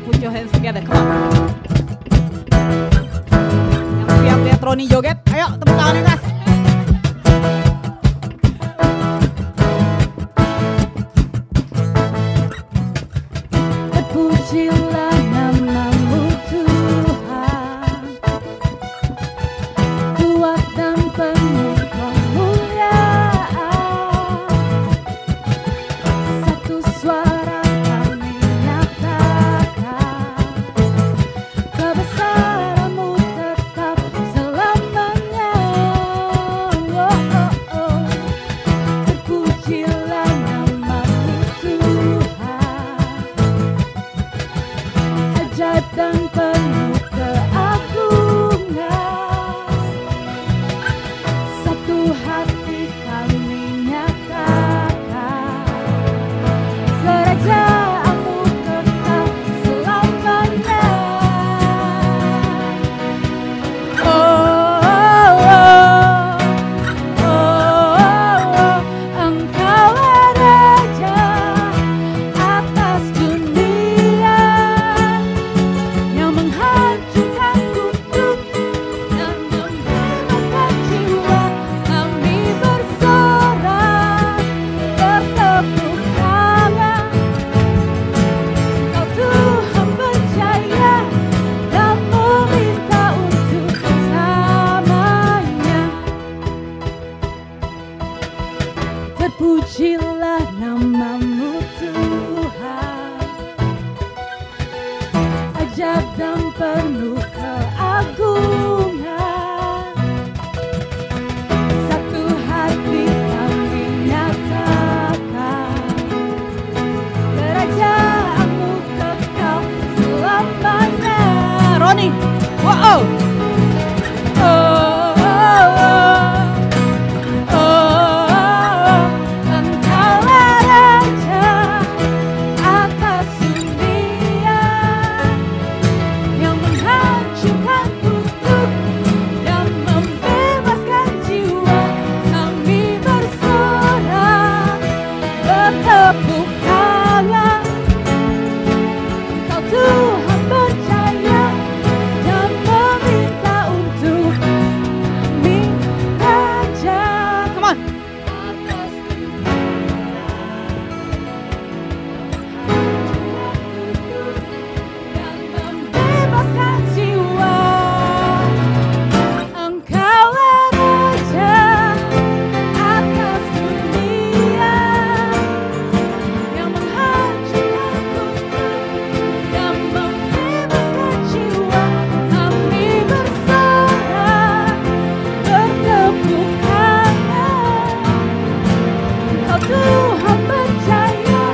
put your hands together, come on. Yang siap lihat Roni joget, ayo tepuk tangan keras. Terpujilah namamu Tuhan, kuat dan penuh kemuliaan. Satu suara kami nyatakan, kebesaran-Mu tetap selamanya. Terpujilah namamu Tuhan, ajaib dan penuh keagungan. Satu hati kami nyatakan, kerajaan-Mu tetap selamanya. Oh, oh, oh, oh, Engkau Raja atas dunia, yang menghancurkan kutub dan membebaskan jiwa. Kami bersorak bertepuk tangan, Engkau Tuhan percaya dan meminta untuk selamanya. Terpujilah namamu Tuhan, ajaib dan penuh keagungan. Satu hati kami nyatakan, kerajaan-Mu kekal selamanya. Roni, wow. Oh, oh, oh, oh, Engkau Raja atas dunia, yang menghancurkan kutub dan membebaskan jiwa. Kami bersorak bertepuk tangan, Engkau Tuhan percaya dan meminta untuk kami Raja Come on. atas dunia, dan membebaskan jiwa. Engkau Raja atas dunia, yang menghancurkan kutub dan membebaskan jiwa. Kami bersorak bertepuk tangan, Engkau Tuhan percaya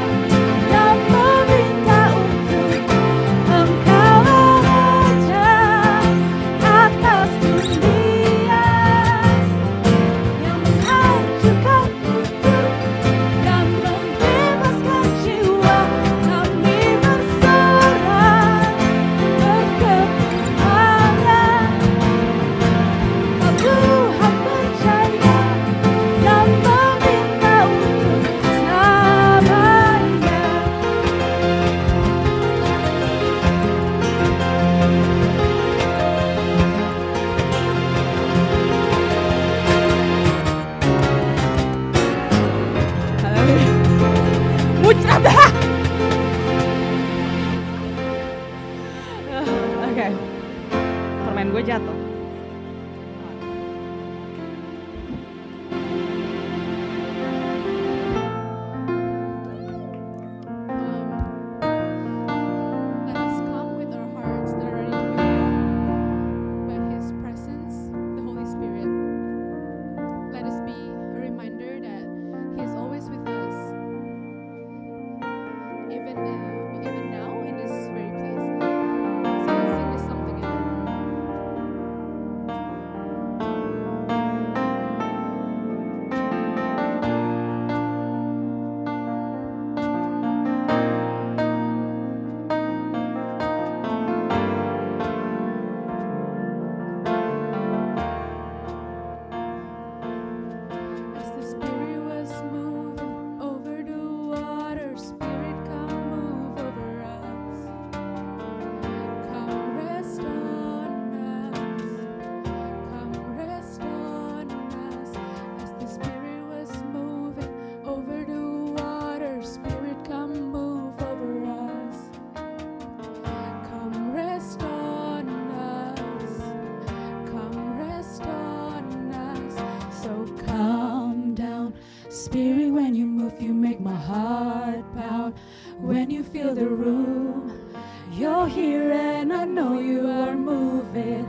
dan meminta untuk Engkau Raja atas dunia, yang menghancurkan kutub dan membebaskan jiwa. Kami bersorak bertepuk tangan, Engkau Tuhan percaya dan meminta untuk selamanya. Mucrada. Oke. Permen gue jatuh. Let us come with our hearts that are ready to be filled by His presence, the Holy Spirit. Let us be a reminder that He is always with us, even now in this very place. So let's sing this song together. fill the room. You're here and I know you are moving.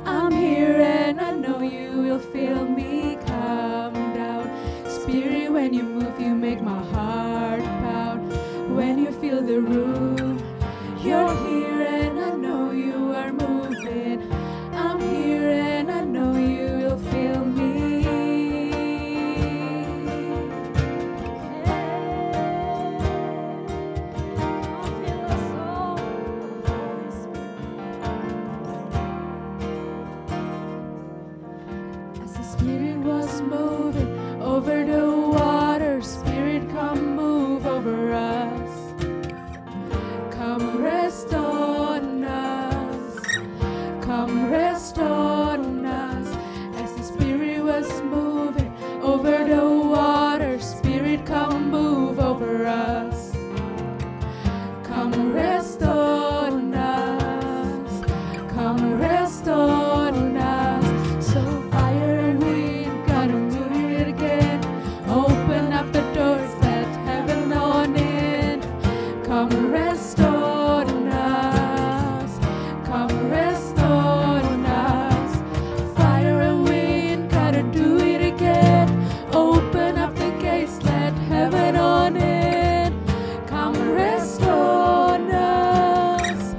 I'm here and I know you will feel me come down. Spirit, when you move, you make my heart pound. When you fill the room, you're here and I know you are moving. I'm here and I know you will feel me. As the Spirit was moving over the water, Spirit, come move over us. Come rest on us. Come rest on us. As the Spirit was moving over the water, Spirit, come move over us. Come rest on us. Come rest on us. So fire and wind, gotta do it again. Open up the doors, let heaven on in. Come rest on us. Come rest on us. Fire and wind, gotta do it again. Open up the gates, let heaven on in. Come rest on us.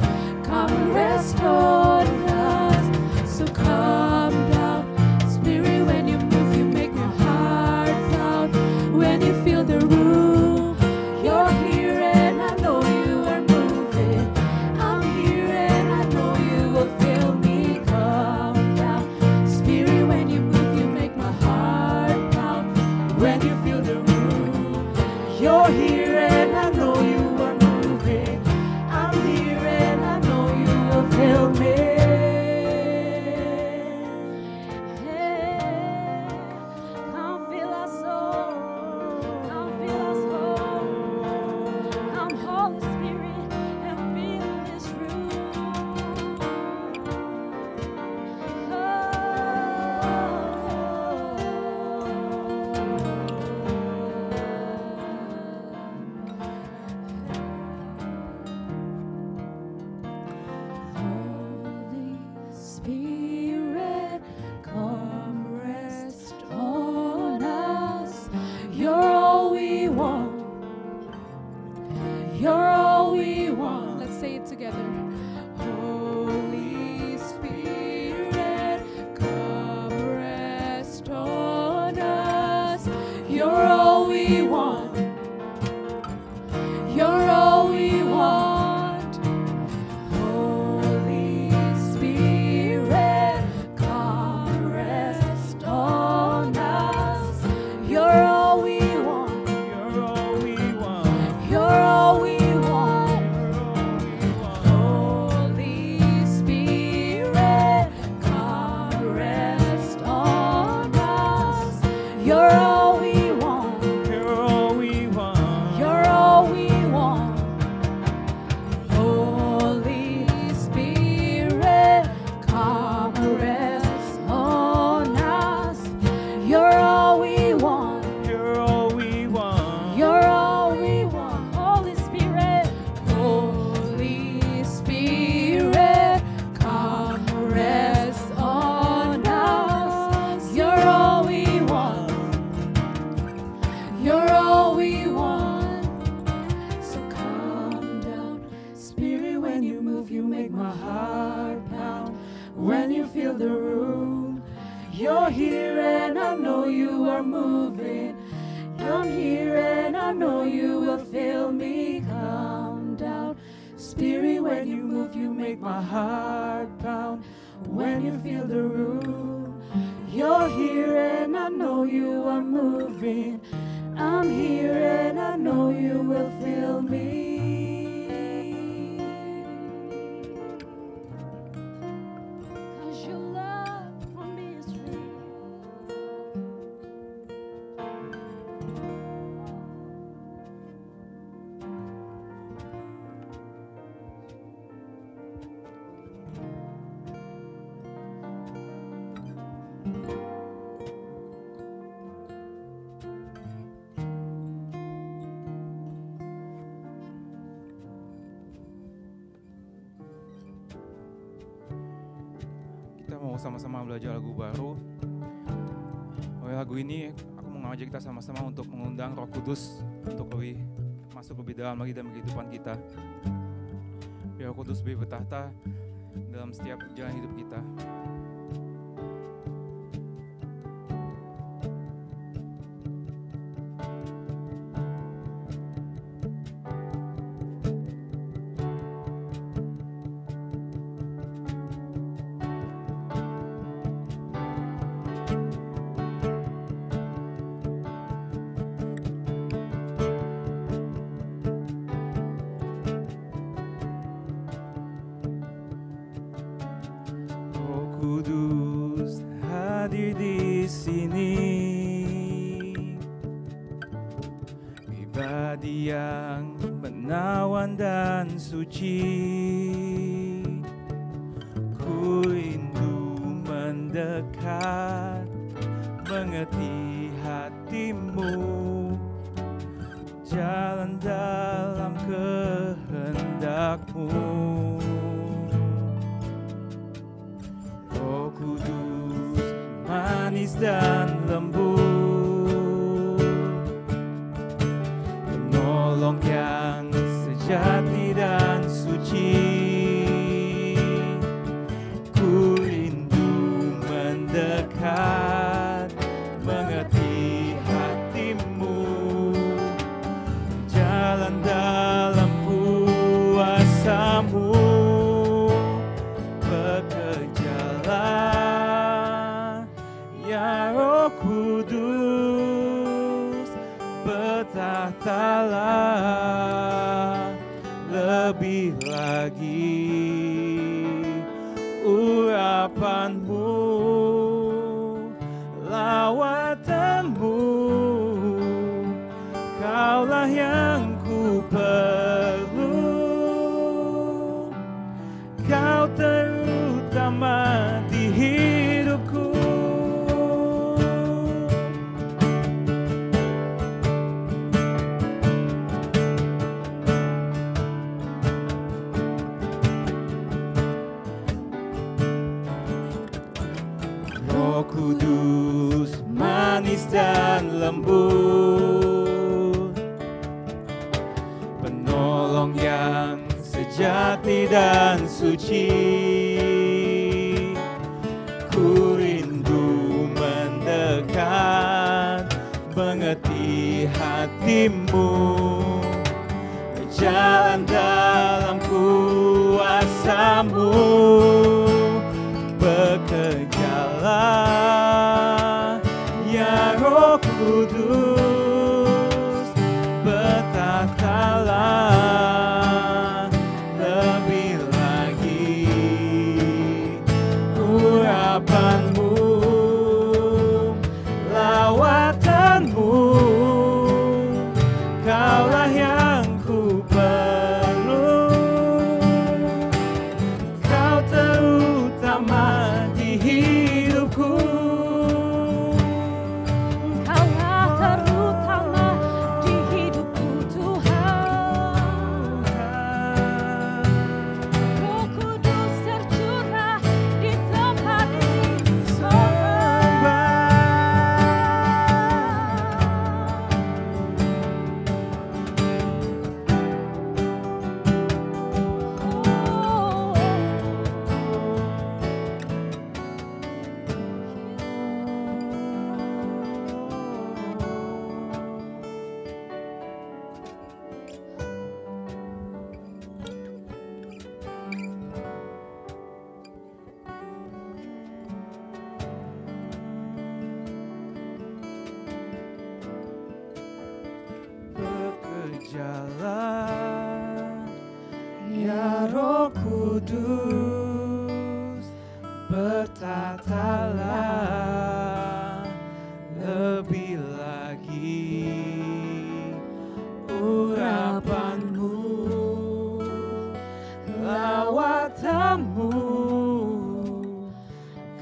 Come rest on us. So calm down, Spirit, when you move, you make my heart pound. When you feel the room, you're here and I know you are moving. I'm here and I know you will feel me come down. Spirit, when you move, you make my heart pound. When you feel the room, you're here and I know you are moving. I'm here and I know you will feel me. Come fill us all. Come fill us all. Come, Holy Spirit, and fill this room. Holy Spirit, come rest on us. You're all we want. You're all we want. Let's say it together. Holy Spirit, come rest on us. You're all we want. You're all we want. Holy Spirit, come rest on us. You're all we want. You're all we want. You're all we want. Holy Spirit, come rest on us. You're all we want. You're all we want. You're all we want. Holy Spirit, come rest on us. You're all we want. You're all we want. You're all we want. Holy Spirit, Holy Spirit, come rest on us. You're all we want. You're all we want. So calm down, Spirit, when you move, you make my heart pound. When you feel the room, you're here and I know you are moving. I'm here and I know you will feel me come down. Spirit, when you move, you make my heart pound. When you feel the room, you're here and I know you are moving. I'm here and I know you will feel me. 'Cause your love for me is real. kita mau sama-sama belajar lagu baru. Lagu ini aku mau ngajak kita sama-sama untuk mengundang Roh Kudus untuk masuk lebih dalam lagi dalam kehidupan kita. Biar Roh Kudus lebih bertahta dalam setiap jalan hidup kita. Kudus hadir di sini, pribadi yang menawan dan suci. Ku rindu mendekat, mengerti hatimu, jalan dalam kehendakmu. Roh Kudus manis dan lembut, penolong yang sejati dan suci. Ku rindu mendekat, mengerti hatimu, jalan dalam kuasa-Mu. Ya Roh Kudus, bertahtalah lebih lagi. Urapan-Mu, lawatan-Mu, Kaulah yang ku perlu. Kau terutama di hidupku. Roh Kudus manis dan lembut, penolong yang sejati dan suci. Ku rindu mendekat, mengerti hatimu, jalan dalam kuasa-Mu. Bekerjalah ya Roh Kudus, bertahtalah lebih lagi. Urapan-Mu, lawatan-Mu, Kaulah yang ku perlu. Kau terutama di hidupku. Kaulah terutama di hidupku, Tuhan. Roh Kudus tercurah di tempat ini. Bekerjalah ya Roh Kudus, bertahtalah lebih lagi. Urapan-Mu, lawatan-Mu,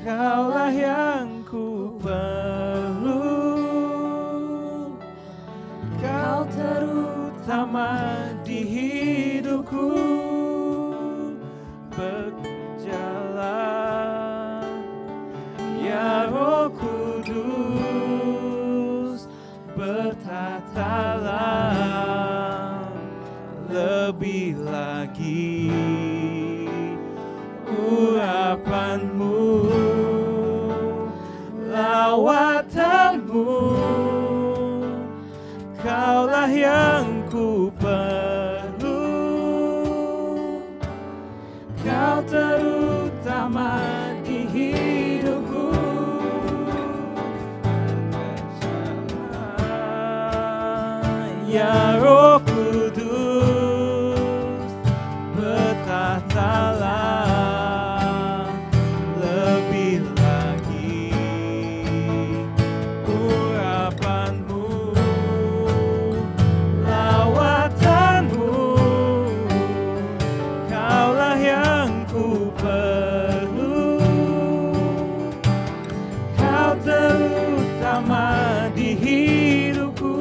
Kaulah yang ku perlu. Kau terutama di hidupku. Bekerjalah Kau terutama di hidupku. Ya Roh Kudus, bertahtalah lebih lagi. Urapanmu, lawatanmu, Kaulah yang ku perlu. Kau terutama di hidupku.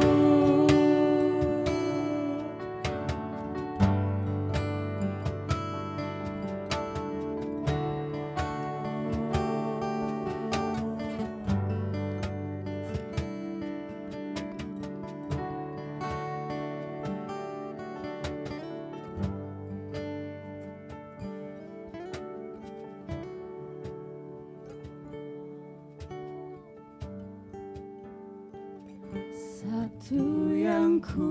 Satu yang ku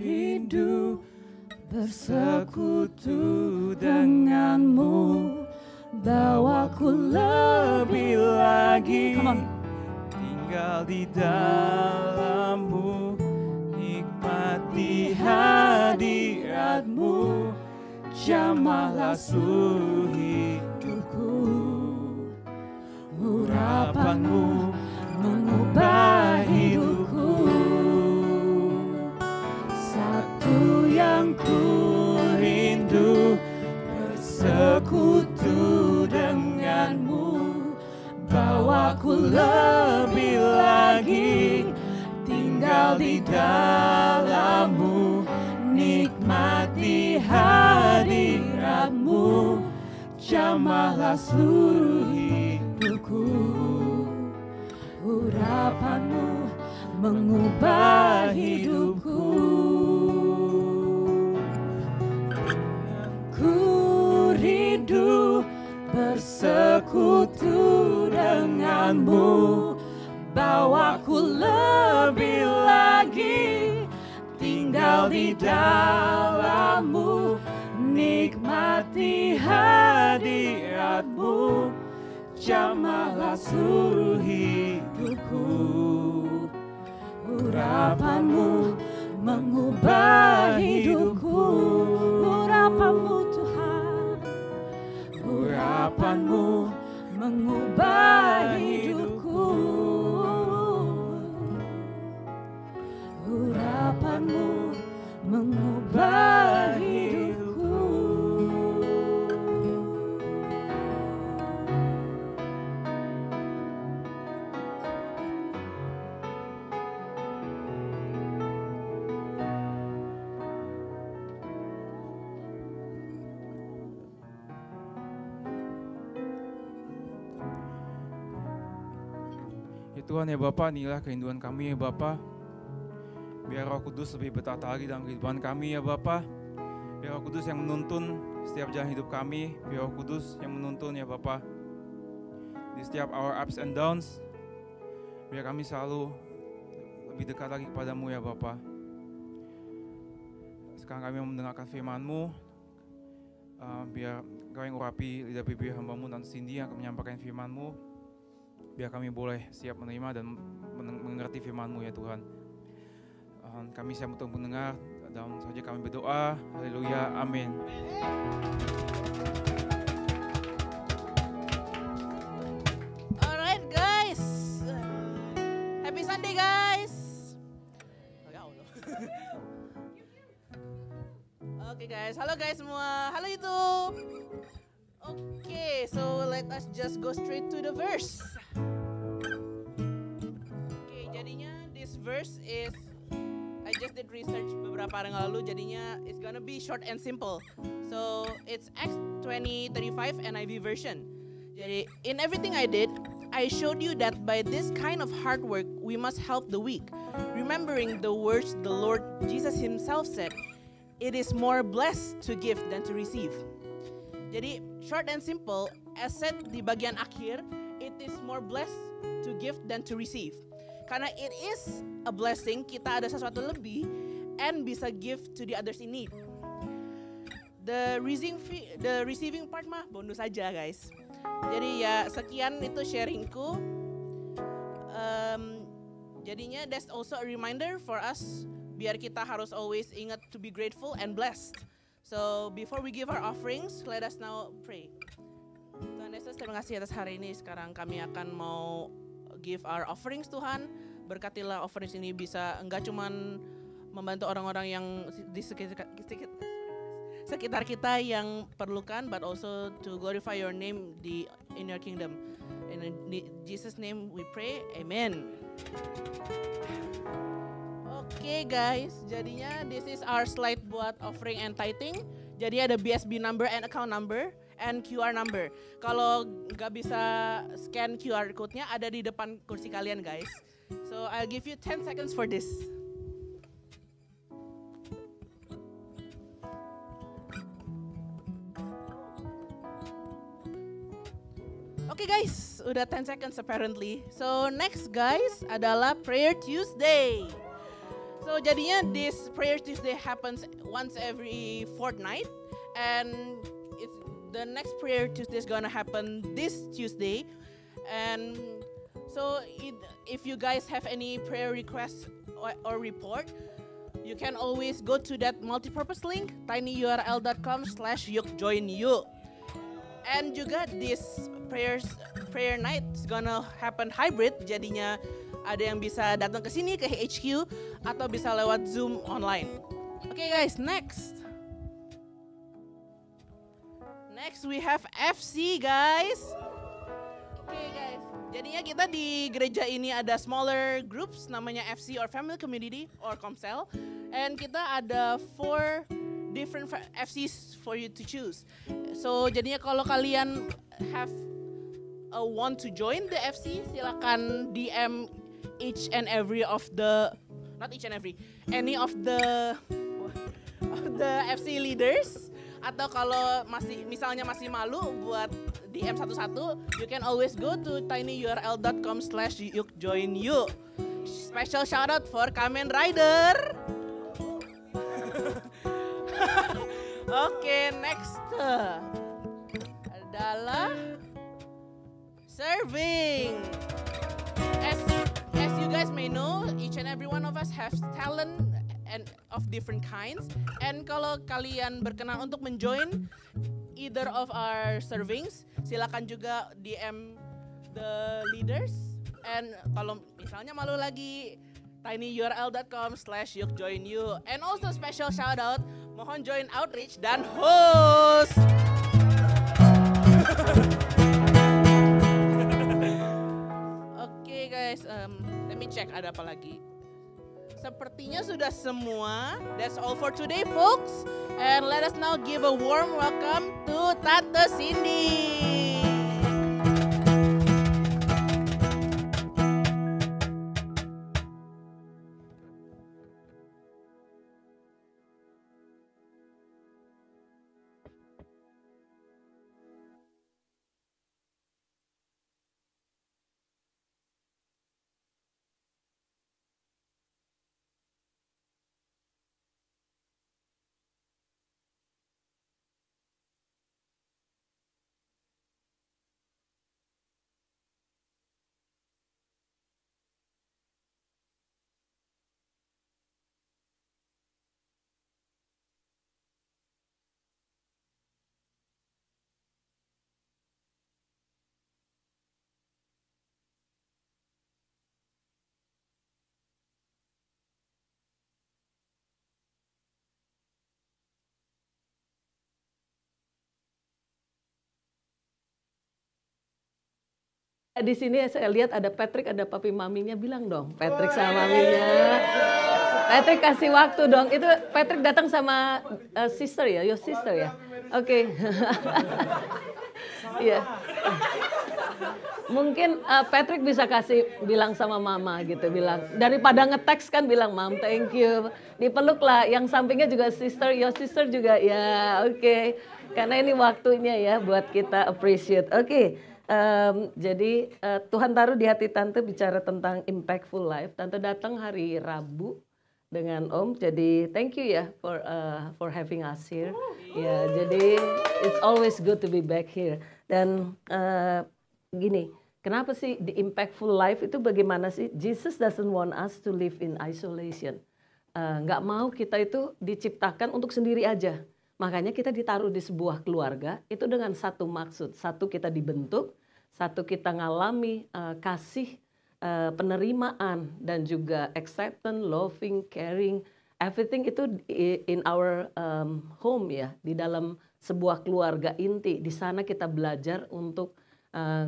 rindu, bersekutu denganmu, bawaku lebih lagi. Tinggal di dalammu, nikmati hadiratmu, jamahlah seluruh hidupku. Urapanmu mengubah hidupku. Satu yang ku rindu, bersekutu denganmu, bawaku lebih lagi. Tinggal di dalammu, nikmati hadiratmu, jamahlah seluruh hidupku. Urapanmu mengubah hidupku. Ku rindu bersekutu denganmu, bawaku lebih lagi. Tinggal di dalammu, nikmati hadiratmu, jamahlah seluruh hidupku. Urapanmu mengubah hidupku. Urapanmu Tuhan, urapanmu mengubah hidupku. Urapanmu mengubah hidupku. Ya Tuhan ya Bapa, inilah kerinduan kami ya Bapa. Biar Roh Kudus lebih bertata lagi dalam kehidupan kami ya Bapa. Biar Roh Kudus yang menuntun setiap jalan hidup kami. Biar Roh Kudus yang menuntun ya Bapa. Di setiap our ups and downs. Biar kami selalu lebih dekat lagi kepadamu ya Bapa. Sekarang kami mendengarkan firman-Mu. Biar Kau yang urapi lidah bibir hamba-Mu dan Cindy yang akan menyampaikan firman-Mu. Biar kami boleh siap menerima dan mengerti firman-Mu ya Tuhan. Kami siap untuk mendengar, dalam saja kami berdoa. Haleluya, amin. Alright guys, happy Sunday guys. Oke guys, halo guys semua, halo YouTube. Okay, so let us just go straight to the verse. Okay, jadinya this verse is, I just did research beberapa hari lalu, jadinya it's gonna be short and simple. So it's Acts 20:35 NIV version. Jadi in everything I did, I showed you that by this kind of hard work, we must help the weak, remembering the words the Lord Jesus Himself said, "It is more blessed to give than to receive." Jadi short and simple, as said di bagian akhir, it is more blessed to give than to receive. Karena it is a blessing, kita ada sesuatu lebih and bisa give to the others in need. the receiving part mah bonus aja guys. Jadi ya sekian itu sharingku. Jadinya that's also a reminder for us biar kita harus always ingat to be grateful and blessed. So before we give our offerings, let us now pray. Tuhan Yesus, terima kasih atas hari ini. Sekarang kami akan mau give our offerings Tuhan. Berkatilah offerings ini bisa enggak cuman membantu orang-orang yang di sekitar kita yang perlukan, but also to glorify your name in your kingdom. In Jesus' name we pray, amen. Oke guys, jadinya this is our slide buat offering and tithing. Jadi ada BSB number and account number and QR number. Kalau nggak bisa scan QR code-nya ada di depan kursi kalian guys. So I'll give you 10 seconds for this. Oke guys, udah 10 seconds apparently. So next guys adalah Prayer Tuesday. So jadinya this Prayer Tuesday happens once every fortnight, and the next Prayer Tuesday is gonna happen this Tuesday. And so if you guys have any prayer requests or report, you can always go to that multipurpose link tinyurl.com/yukjoinu. And juga this prayer night is gonna happen hybrid, jadinya ada yang bisa datang ke sini ke HQ atau bisa lewat Zoom online. Oke guys, next we have FC guys. Oke guys, jadinya kita di gereja ini ada smaller groups namanya FC or Family Community or Komsel, and kita ada 4 different FCs for you to choose. So jadinya kalau kalian want to join the FC, silakan DM any of the FC leaders. Atau kalau misalnya masih malu buat DM satu-satu, you can always go to tinyurl.com/yukjoinu. Special shout out for Kamen Rider. Oke, next adalah serving. As you guys may know, each and every one of us have talent and of different kinds. And kalau kalian berkenan untuk menjoin either of our servings, silakan juga DM the leaders. And kalau misalnya malu lagi, tinyurl.com/yukjoinu. And also special shout out, mohon join outreach dan host. Oke guys, let me check ada apa lagi. Sepertinya sudah semua. That's all for today folks. And let us now give a warm welcome to Tante Cindy. Di sini saya lihat ada Patrick, ada papi maminya, bilang dong Patrick sama maminya. Patrick kasih waktu dong. Itu Patrick datang sama sister ya, your sister ya. Oke. Iya. Mungkin Patrick bisa bilang sama mama gitu, bilang daripada nge-text kan bilang mam thank you. Dipeluk lah, yang sampingnya juga sister, your sister juga ya. Oke. Karena ini waktunya ya buat kita appreciate. Oke. Jadi Tuhan taruh di hati Tante bicara tentang impactful life. Tante datang hari Rabu dengan Om. Jadi thank you ya for having us here. Ya, jadi it's always good to be back here. Dan gini, kenapa sih the impactful life itu bagaimana sih? Jesus doesn't want us to live in isolation. Nggak mau kita itu diciptakan untuk sendiri aja. Makanya kita ditaruh di sebuah keluarga itu dengan satu maksud. Satu, kita dibentuk. Satu, kita ngalami kasih, penerimaan, dan juga acceptance, loving, caring, everything itu in our home ya, di dalam sebuah keluarga inti. Di sana kita belajar untuk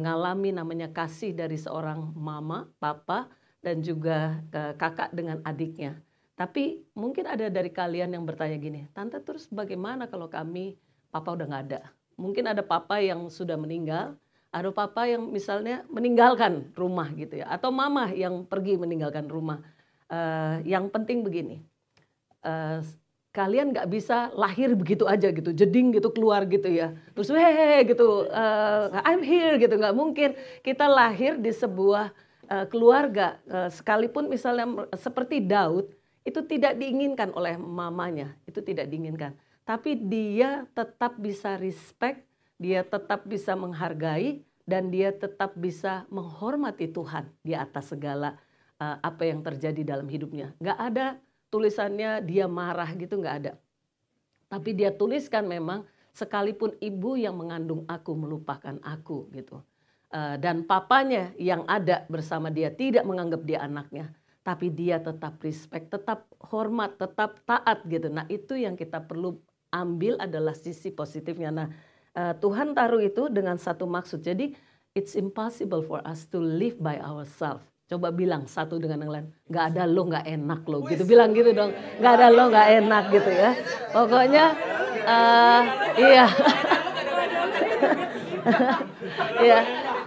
ngalami namanya kasih dari seorang mama, papa, dan juga kakak dengan adiknya. Tapi mungkin ada dari kalian yang bertanya gini, Tante terus bagaimana kalau kami, papa udah gak ada? Mungkin ada papa yang sudah meninggal, ada papa yang misalnya meninggalkan rumah gitu ya, atau mama yang pergi meninggalkan rumah. Yang penting begini, kalian gak bisa lahir begitu aja gitu, jeding gitu keluar gitu ya, terus gitu, I'm here gitu, gak mungkin. Kita lahir di sebuah keluarga, sekalipun misalnya seperti Daud, itu tidak diinginkan oleh mamanya, itu tidak diinginkan. Tapi dia tetap bisa respect, dia tetap bisa menghargai, dan dia tetap bisa menghormati Tuhan di atas segala apa yang terjadi dalam hidupnya. Gak ada tulisannya dia marah gitu, gak ada. Tapi dia tuliskan memang, sekalipun ibu yang mengandung aku melupakan aku gitu. Dan papanya yang ada bersama dia tidak menganggap dia anaknya. Tapi dia tetap respect, tetap hormat, tetap taat gitu. Nah itu yang kita perlu ambil adalah sisi positifnya. Nah Tuhan taruh itu dengan satu maksud. Jadi it's impossible for us to live by ourselves. Coba bilang satu dengan yang lain, gak ada lo gak enak lo gitu. Bilang gitu dong, gak ada lo gak enak gitu ya. Pokoknya iya.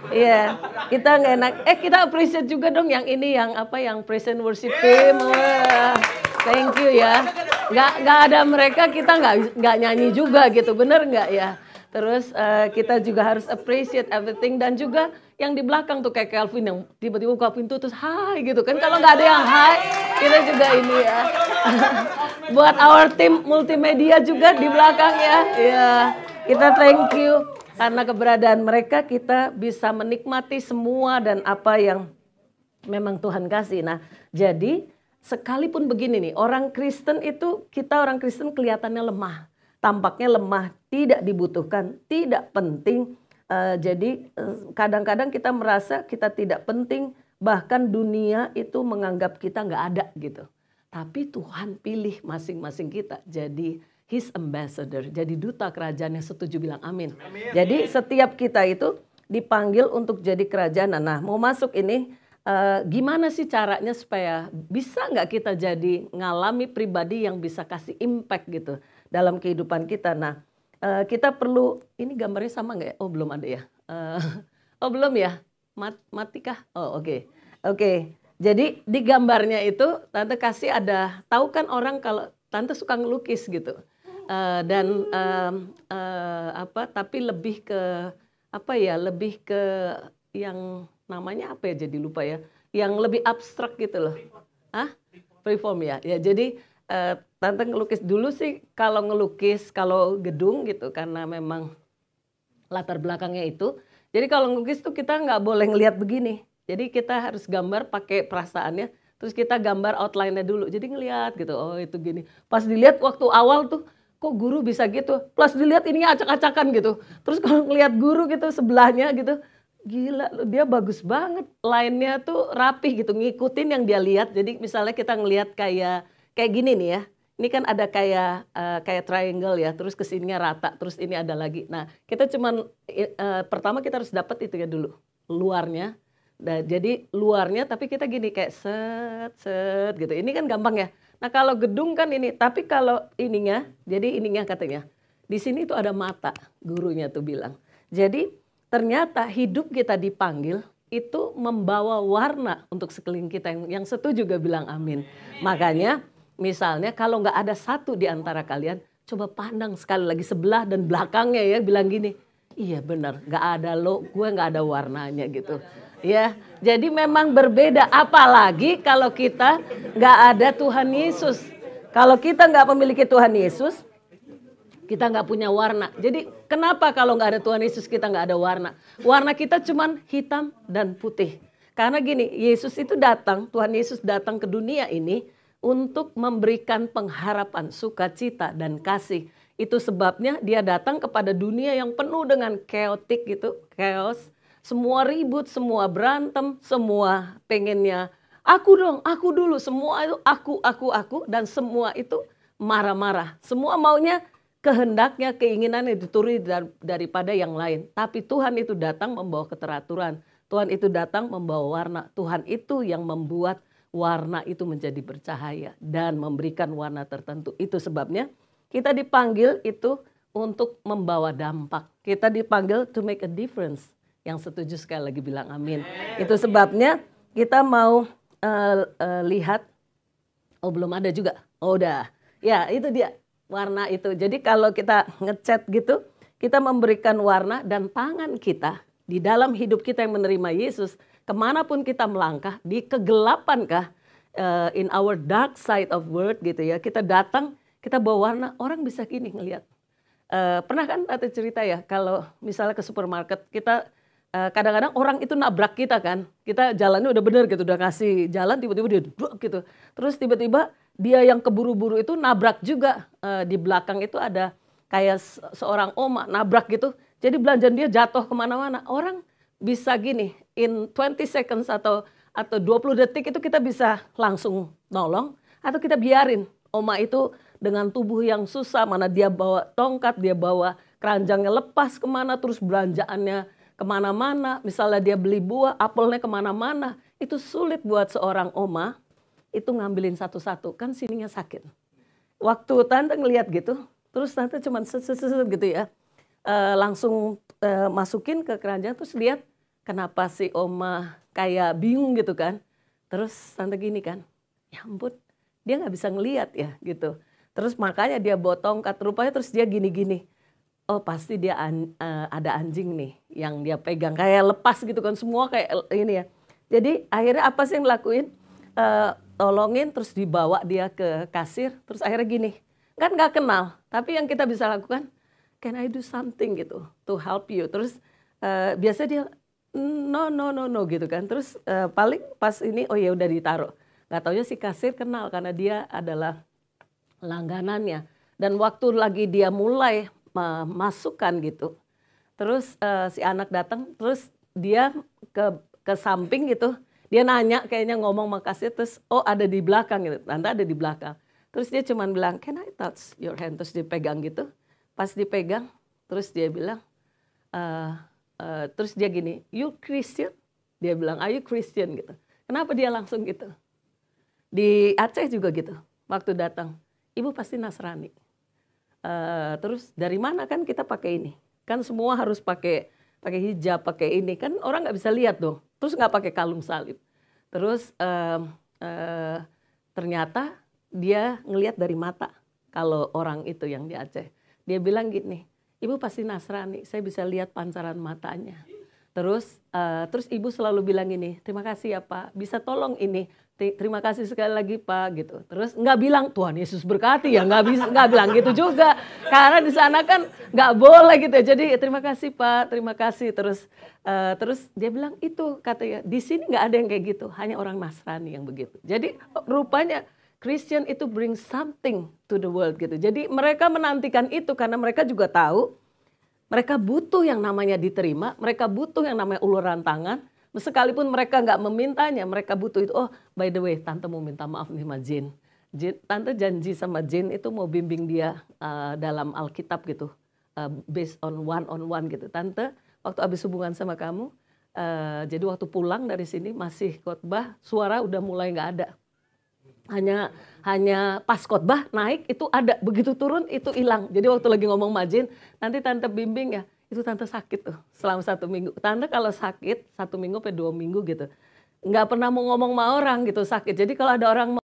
Iya, kita nggak enak. Kita appreciate juga dong yang ini, yang apa, yang present worship team. Thank you ya. Nggak ada mereka kita nggak nyanyi juga gitu, bener nggak ya? Terus kita juga harus appreciate everything, dan juga yang di belakang tuh kayak Kelvin yang tiba-tiba buka pintu terus hai gitu kan. Kalau nggak ada yang hai, kita juga ini ya. Buat our team multimedia juga di belakang ya. Ya, kita thank you. Karena keberadaan mereka kita bisa menikmati semua dan apa yang memang Tuhan kasih. Nah jadi sekalipun begini nih, orang Kristen itu, kita orang Kristen kelihatannya lemah. Tampaknya lemah, tidak dibutuhkan, tidak penting. Jadi kadang-kadang kita merasa kita tidak penting, bahkan dunia itu menganggap kita nggak ada gitu. Tapi Tuhan pilih masing-masing kita jadi His ambassador, jadi duta kerajaan yang setuju bilang amin. Jadi setiap kita itu dipanggil untuk jadi kerajaan. Nah mau masuk ini, gimana sih caranya supaya bisa nggak kita jadi ngalami pribadi yang bisa kasih impact gitu dalam kehidupan kita. Nah kita perlu, ini gambarnya sama nggak ya? Oh belum ada ya? Oh belum ya? Mati kah? Oh oke. Oke. Jadi di gambarnya itu Tante kasih ada, tahu kan orang kalau Tante suka ngelukis gitu. Dan tapi lebih ke apa ya, lebih ke yang namanya apa ya, jadi lupa ya, yang lebih abstrak gitu loh. Freeform ya. Ya jadi Tante ngelukis dulu sih, kalau ngelukis kalau gedung gitu karena memang latar belakangnya itu. Jadi kalau ngelukis tuh kita nggak boleh ngelihat begini. Jadi kita harus gambar pakai perasaannya. Terus kita gambar outline-nya dulu. Jadi ngelihat gitu, oh itu gini. Pas dilihat waktu awal tuh, kok guru bisa gitu? Plus dilihat ininya acak-acakan gitu. Terus kalau ngelihat guru gitu sebelahnya gitu, gila dia bagus banget. Line-nya tuh rapih gitu, ngikutin yang dia lihat. Jadi misalnya kita ngelihat kayak gini nih ya. Ini kan ada kayak triangle ya, terus kesininya rata, terus ini ada lagi. Nah kita cuman pertama kita harus dapat itu ya dulu, luarnya. Nah, jadi luarnya tapi kita gini kayak set gitu. Ini kan gampang ya. Nah kalau gedung kan ini, tapi kalau ininya, jadi ininya katanya, di sini tuh ada mata, gurunya tuh bilang. Jadi ternyata hidup kita dipanggil itu membawa warna untuk sekeliling kita, yang setuju juga bilang amin. Makanya misalnya kalau nggak ada satu di antara kalian, coba pandang sekali lagi sebelah dan belakangnya ya, bilang gini, iya benar, nggak ada lo, gue nggak ada warnanya gitu. Ya, jadi memang berbeda. Apalagi kalau kita nggak ada Tuhan Yesus. Kalau kita nggak memiliki Tuhan Yesus, kita nggak punya warna. Jadi kenapa kalau nggak ada Tuhan Yesus kita nggak ada warna? Warna kita cuman hitam dan putih. Karena gini, Yesus itu datang, Tuhan Yesus datang ke dunia ini untuk memberikan pengharapan, sukacita dan kasih. Itu sebabnya dia datang kepada dunia yang penuh dengan chaotic gitu, chaos. Semua ribut, semua berantem, semua pengennya aku dong, aku dulu. Semua itu aku. Dan semua itu marah-marah. Semua maunya kehendaknya, keinginannya dituruti daripada yang lain. Tapi Tuhan itu datang membawa keteraturan. Tuhan itu datang membawa warna. Tuhan itu yang membuat warna itu menjadi bercahaya dan memberikan warna tertentu. Itu sebabnya kita dipanggil itu untuk membawa dampak. Kita dipanggil to make a difference. Yang setuju sekali lagi bilang amin. Itu sebabnya kita mau lihat. Oh belum ada juga. Oh udah. Ya itu dia warna itu. Jadi kalau kita ngecat gitu, kita memberikan warna dan tangan kita di dalam hidup kita yang menerima Yesus, kemanapun kita melangkah, di kegelapan kah, in our dark side of world gitu ya, kita datang, kita bawa warna, orang bisa gini ngelihat. Pernah kan Tante cerita ya, kalau misalnya ke supermarket, kita kadang-kadang orang itu nabrak kita kan, kita jalannya udah bener gitu, udah kasih jalan, tiba-tiba dia duduk gitu. Terus tiba-tiba dia yang keburu-buru itu nabrak juga, di belakang itu ada kayak seorang oma nabrak gitu. Jadi belanjaan dia jatuh kemana-mana. Orang bisa gini, in 20 seconds atau 20 detik itu kita bisa langsung nolong. Atau kita biarin oma itu dengan tubuh yang susah, mana dia bawa tongkat, dia bawa keranjangnya lepas kemana, terus belanjaannya kemana-mana. Misalnya dia beli buah, apelnya kemana-mana. Itu sulit buat seorang oma itu ngambilin satu-satu. Kan sininya sakit. Waktu Tante ngelihat gitu, terus Tante cuman gitu ya. Langsung masukin ke keranjang terus lihat kenapa si oma kayak bingung gitu kan. Terus Tante gini kan, ya ampun dia nggak bisa ngelihat ya gitu. Terus makanya dia bawa tongkat rupanya terus dia gini-gini. Oh pasti dia ada anjing nih yang dia pegang kayak lepas gitu kan semua kayak ini ya. Jadi akhirnya apa sih yang ngelakuin? Tolongin terus dibawa dia ke kasir terus akhirnya gini. Kan nggak kenal tapi yang kita bisa lakukan, can I do something gitu to help you? Terus biasa dia no gitu kan. Terus paling pas ini oh ya udah ditaruh. Nggak taunya si kasir kenal karena dia adalah langganannya. Dan waktu lagi dia mulai masukkan gitu. Terus si anak datang terus dia ke samping gitu. Dia nanya kayaknya ngomong sama kasir terus oh ada di belakang gitu. Tante ada di belakang. Terus dia cuma bilang can I touch your hand? Terus dia pegang gitu. Pas dipegang, terus dia bilang, terus dia gini, you Christian? Dia bilang, are you Christian gitu. Kenapa dia langsung gitu? Di Aceh juga gitu, waktu datang, ibu pasti Nasrani. Terus dari mana kan kita pakai ini? Kan semua harus pakai hijab, pakai ini. Kan orang nggak bisa lihat dong. Terus nggak pakai kalung salib. Terus ternyata dia ngelihat dari mata kalau orang itu yang di Aceh. Dia bilang gini, ibu pasti Nasrani, saya bisa lihat pancaran matanya. Terus ibu selalu bilang gini, terima kasih ya Pak, bisa tolong ini, terima kasih sekali lagi Pak gitu. Terus nggak bilang Tuhan Yesus berkati ya, nggak bilang gitu juga, karena di sana kan nggak boleh gitu. Jadi terima kasih Pak, terima kasih. Terus dia bilang itu katanya di sini nggak ada yang kayak gitu, hanya orang Nasrani yang begitu. Jadi rupanya Christian itu bring something to the world gitu. Jadi mereka menantikan itu karena mereka juga tahu mereka butuh yang namanya diterima, mereka butuh yang namanya uluran tangan. Sekalipun mereka nggak memintanya, mereka butuh itu. Oh by the way, Tante mau minta maaf nih sama Jin. Tante janji sama Jin itu mau bimbing dia dalam Alkitab gitu, based on one gitu. Tante waktu habis hubungan sama kamu, jadi waktu pulang dari sini masih khotbah, suara udah mulai nggak ada. Hanya pas khotbah naik itu ada, begitu turun itu hilang. Jadi waktu lagi ngomong majin, nanti Tante bimbing ya, itu Tante sakit tuh selama 1 minggu. Tante kalau sakit 1 minggu sampai 2 minggu gitu, nggak pernah mau ngomong sama orang gitu sakit. Jadi kalau ada orang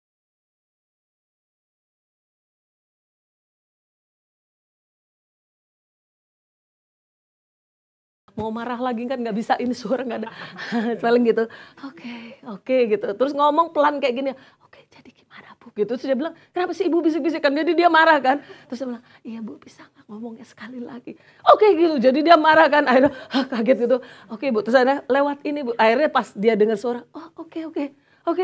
mau marah lagi kan nggak bisa, ini suara nggak ada. Paling gitu, oke gitu. Terus ngomong pelan kayak gini, oke jadi gimana Bu? Gitu. Terus dia bilang, kenapa sih Ibu bisik-bisik kan? Jadi dia marah kan. Terus dia bilang, iya Bu bisa nggak ngomongnya sekali lagi? Oke gitu, jadi dia marah kan. Akhirnya kaget gitu, oke Bu. Terus ada lewat ini Bu. Akhirnya pas dia dengar suara, oh oke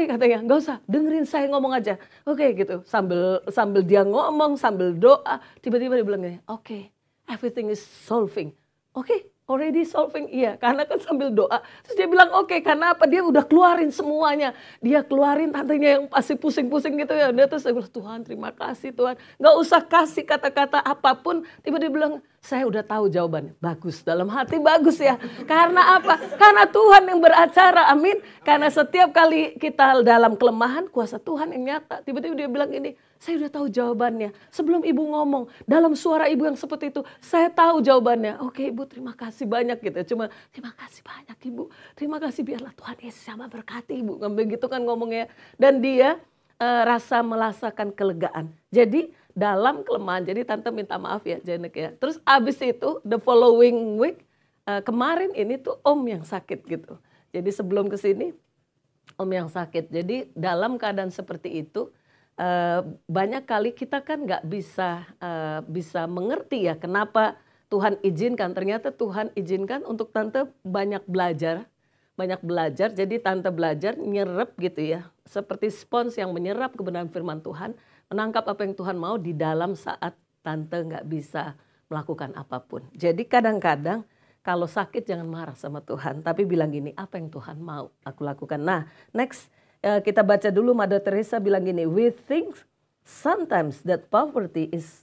katanya, nggak usah dengerin saya ngomong aja. Oke gitu, sambil dia ngomong, sambil doa, tiba-tiba dia bilang gini, oke, everything is solving. Oke, already solving, iya, karena kan sambil doa. Terus dia bilang oke, karena apa? Dia udah keluarin semuanya. Dia keluarin tantenya yang pasti pusing-pusing gitu ya. Dia terus dia bilang, Tuhan terima kasih Tuhan. Nggak usah kasih kata-kata apapun. Tiba-tiba dia bilang, saya udah tahu jawabannya. Bagus, dalam hati bagus ya. Karena apa? Karena Tuhan yang beracara, amin. Karena setiap kali kita dalam kelemahan, kuasa Tuhan yang nyata. Tiba-tiba dia bilang ini, saya udah tahu jawabannya. Sebelum Ibu ngomong, dalam suara Ibu yang seperti itu, saya tahu jawabannya. Oke Ibu, terima kasih banyak gitu. Cuma terima kasih banyak Ibu. Terima kasih, biarlah Tuhan Yesus sama berkati Ibu. Begitu kan ngomongnya. Dan dia merasakan kelegaan. Jadi dalam kelemahan, jadi Tante minta maaf ya Janek ya. Terus abis itu the following week, kemarin ini tuh Om yang sakit gitu. Jadi sebelum kesini Om yang sakit. Jadi dalam keadaan seperti itu, banyak kali kita kan nggak bisa mengerti ya kenapa Tuhan izinkan. Ternyata Tuhan izinkan untuk Tante banyak belajar. Jadi Tante belajar nyerap gitu ya. Seperti spons yang menyerap kebenaran firman Tuhan. Menangkap apa yang Tuhan mau di dalam saat Tante nggak bisa melakukan apapun. Jadi kadang-kadang kalau sakit jangan marah sama Tuhan. Tapi bilang gini, apa yang Tuhan mau aku lakukan. Nah next kita baca dulu Mother Teresa bilang gini. We think sometimes that poverty is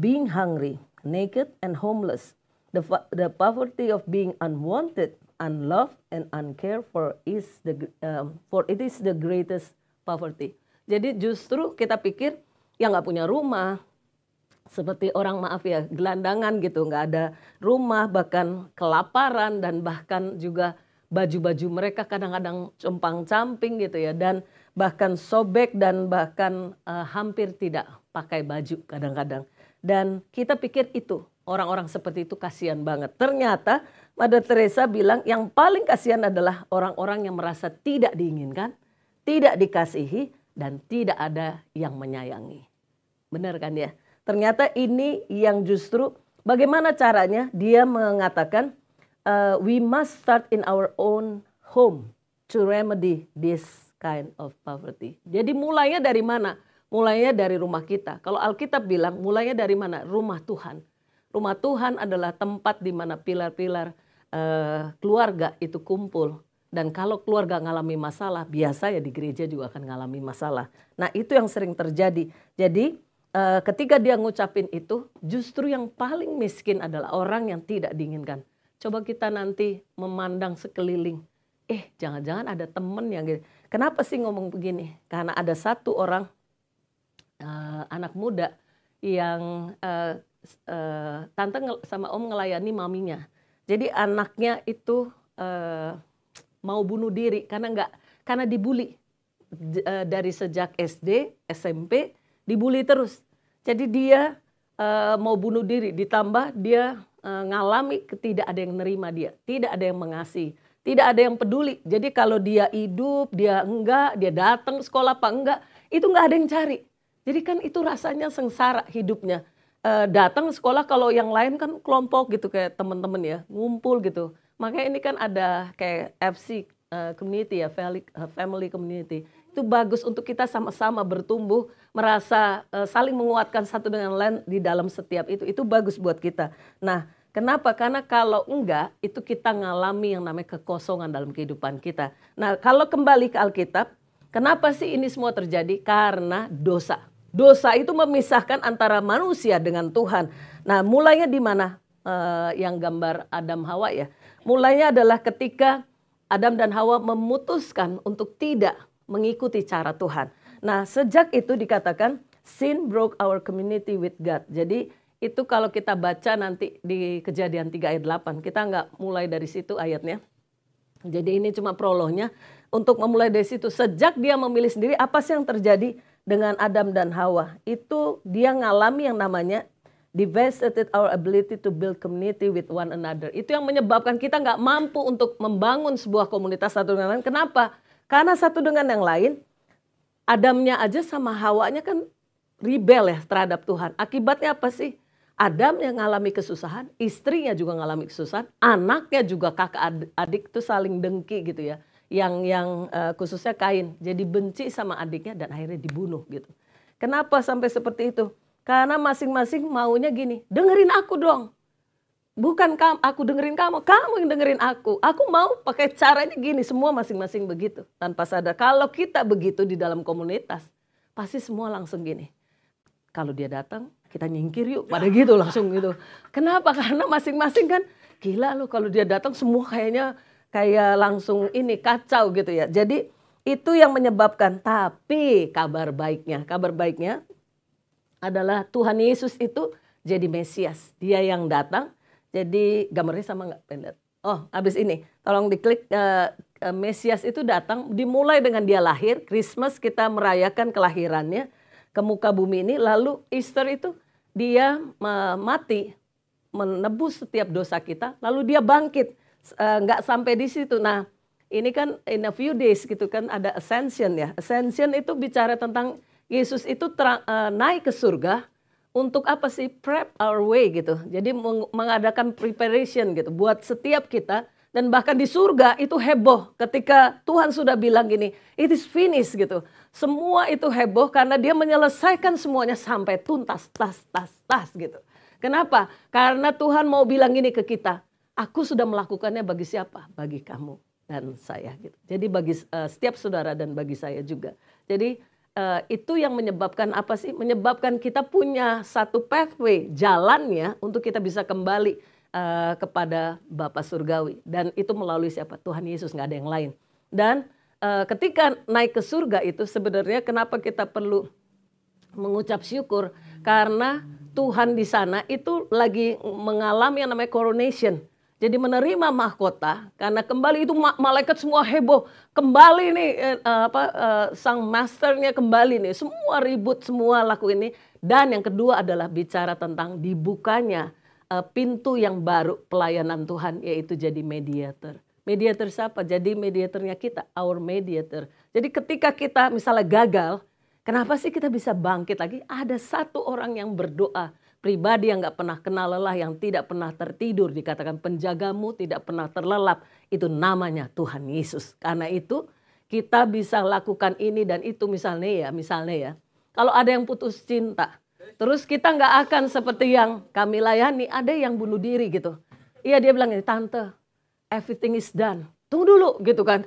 being hungry, naked and homeless. The poverty of being unwanted, unloved and uncared for it is the greatest poverty. Jadi justru kita pikir yang nggak punya rumah, seperti orang maaf ya gelandangan gitu, nggak ada rumah, bahkan kelaparan dan bahkan juga baju-baju mereka kadang-kadang compang-camping gitu ya, dan bahkan sobek dan bahkan hampir tidak pakai baju kadang-kadang. Dan kita pikir itu orang-orang seperti itu kasihan banget. Ternyata Mother Teresa bilang yang paling kasihan adalah orang-orang yang merasa tidak diinginkan, tidak dikasihi, dan tidak ada yang menyayangi. Benar kan ya? Ternyata ini yang justru bagaimana caranya dia mengatakan we must start in our own home to remedy this kind of poverty. Jadi mulainya dari mana? Mulainya dari rumah kita. Kalau Alkitab bilang mulainya dari mana? Rumah Tuhan. Rumah Tuhan adalah tempat di mana pilar-pilar keluarga itu kumpul. Dan kalau keluarga ngalami masalah, biasa ya di gereja juga akan ngalami masalah. Nah itu yang sering terjadi. Jadi ketika dia ngucapin itu, justru yang paling miskin adalah orang yang tidak diinginkan. Coba kita nanti memandang sekeliling. Jangan-jangan ada temen yang gitu. Kenapa sih ngomong begini? Karena ada satu orang anak muda yang Tante sama Om ngelayani maminya. Jadi anaknya itu mau bunuh diri karena dibully dari sejak SD, SMP dibully terus. Jadi dia mau bunuh diri, ditambah dia ngalami tidak ada yang nerima dia, tidak ada yang mengasihi, tidak ada yang peduli. Jadi kalau dia hidup, dia enggak, dia datang sekolah apa enggak, itu enggak ada yang cari. Jadi kan itu rasanya sengsara hidupnya. Datang sekolah kalau yang lain kan kelompok gitu kayak teman-teman ya, ngumpul gitu. Makanya ini kan ada kayak FC community ya, family community. Itu bagus untuk kita sama-sama bertumbuh, merasa saling menguatkan satu dengan lain di dalam setiap itu. Itu bagus buat kita. Nah, kenapa? Karena kalau enggak, itu kita ngalami yang namanya kekosongan dalam kehidupan kita. Nah, kalau kembali ke Alkitab, kenapa sih ini semua terjadi? Karena dosa. Dosa itu memisahkan antara manusia dengan Tuhan. Nah, mulainya di mana? Yang gambar Adam Hawa ya. Mulainya adalah ketika Adam dan Hawa memutuskan untuk tidak mengikuti cara Tuhan. Nah, sejak itu dikatakan sin broke our community with God. Jadi itu kalau kita baca nanti di Kejadian 3 ayat 8, kita nggak mulai dari situ ayatnya. Jadi ini cuma prolognya. Untuk memulai dari situ, sejak dia memilih sendiri, apa sih yang terjadi dengan Adam dan Hawa? Itu dia ngalami yang namanya devastated our ability to build community with one another. Itu yang menyebabkan kita nggak mampu untuk membangun sebuah komunitas satu dengan lain. Kenapa? Karena satu dengan yang lain, Adamnya aja sama Hawanya kan rebel ya terhadap Tuhan. Akibatnya apa sih? Adam yang ngalami kesusahan, istrinya juga ngalami kesusahan, anaknya juga kakak adik itu saling dengki gitu ya. Yang khususnya Kain jadi benci sama adiknya dan akhirnya dibunuh gitu. Kenapa sampai seperti itu? Karena masing-masing maunya gini, dengerin aku dong. Bukan aku dengerin kamu yang dengerin aku. Aku mau pakai caranya gini, semua masing-masing begitu. Tanpa sadar, kalau kita begitu di dalam komunitas, pasti semua langsung gini. Kalau dia datang, kita nyingkir yuk, pada gitu langsung gitu. Kenapa? Karena masing-masing kan, gila loh kalau dia datang semua kayaknya kayak langsung ini kacau gitu ya. Jadi itu yang menyebabkan, tapi kabar baiknya adalah Tuhan Yesus itu jadi Mesias. Dia yang datang. Jadi gambarnya sama nggak Pender? Oh, habis ini tolong diklik. Mesias itu datang dimulai dengan dia lahir. Christmas kita merayakan kelahirannya ke muka bumi ini. Lalu Easter itu dia mati menebus setiap dosa kita. Lalu dia bangkit. Nggak sampai di situ. Nah ini kan in a few days gitu kan ada ascension ya. Ascension itu bicara tentang Yesus itu naik ke surga untuk apa sih? Prep our way gitu. Jadi mengadakan preparation gitu buat setiap kita. Dan bahkan di surga itu heboh ketika Tuhan sudah bilang gini, it is finished gitu. Semua itu heboh karena dia menyelesaikan semuanya sampai tuntas, tas gitu. Kenapa? Karena Tuhan mau bilang gini ke kita, aku sudah melakukannya bagi siapa? Bagi kamu dan saya gitu. Jadi bagi setiap saudara dan bagi saya juga. Jadi itu yang menyebabkan apa sih? Menyebabkan kita punya satu pathway, jalannya untuk kita bisa kembali kepada Bapa Surgawi. Dan itu melalui siapa? Tuhan Yesus, nggak ada yang lain. Dan ketika naik ke surga itu sebenarnya kenapa kita perlu mengucap syukur? Karena Tuhan di sana itu lagi mengalami yang namanya coronation. Jadi menerima mahkota karena kembali itu malaikat semua heboh. Kembali nih sang masternya kembali nih. Semua ribut, semua laku ini. Dan yang kedua adalah bicara tentang dibukanya pintu yang baru pelayanan Tuhan, yaitu jadi mediator. Mediator siapa? Jadi mediatornya kita, our mediator. Jadi ketika kita misalnya gagal, kenapa sih kita bisa bangkit lagi? Ada satu orang yang berdoa. Pribadi yang gak pernah kenal lelah, yang tidak pernah tertidur, dikatakan penjagamu tidak pernah terlelap. Itu namanya Tuhan Yesus. Karena itu kita bisa lakukan ini dan itu misalnya ya. Kalau ada yang putus cinta, terus kita gak akan seperti yang kami layani, ada yang bunuh diri gitu. Iya dia bilang ini, tante everything is done. Tunggu dulu gitu kan.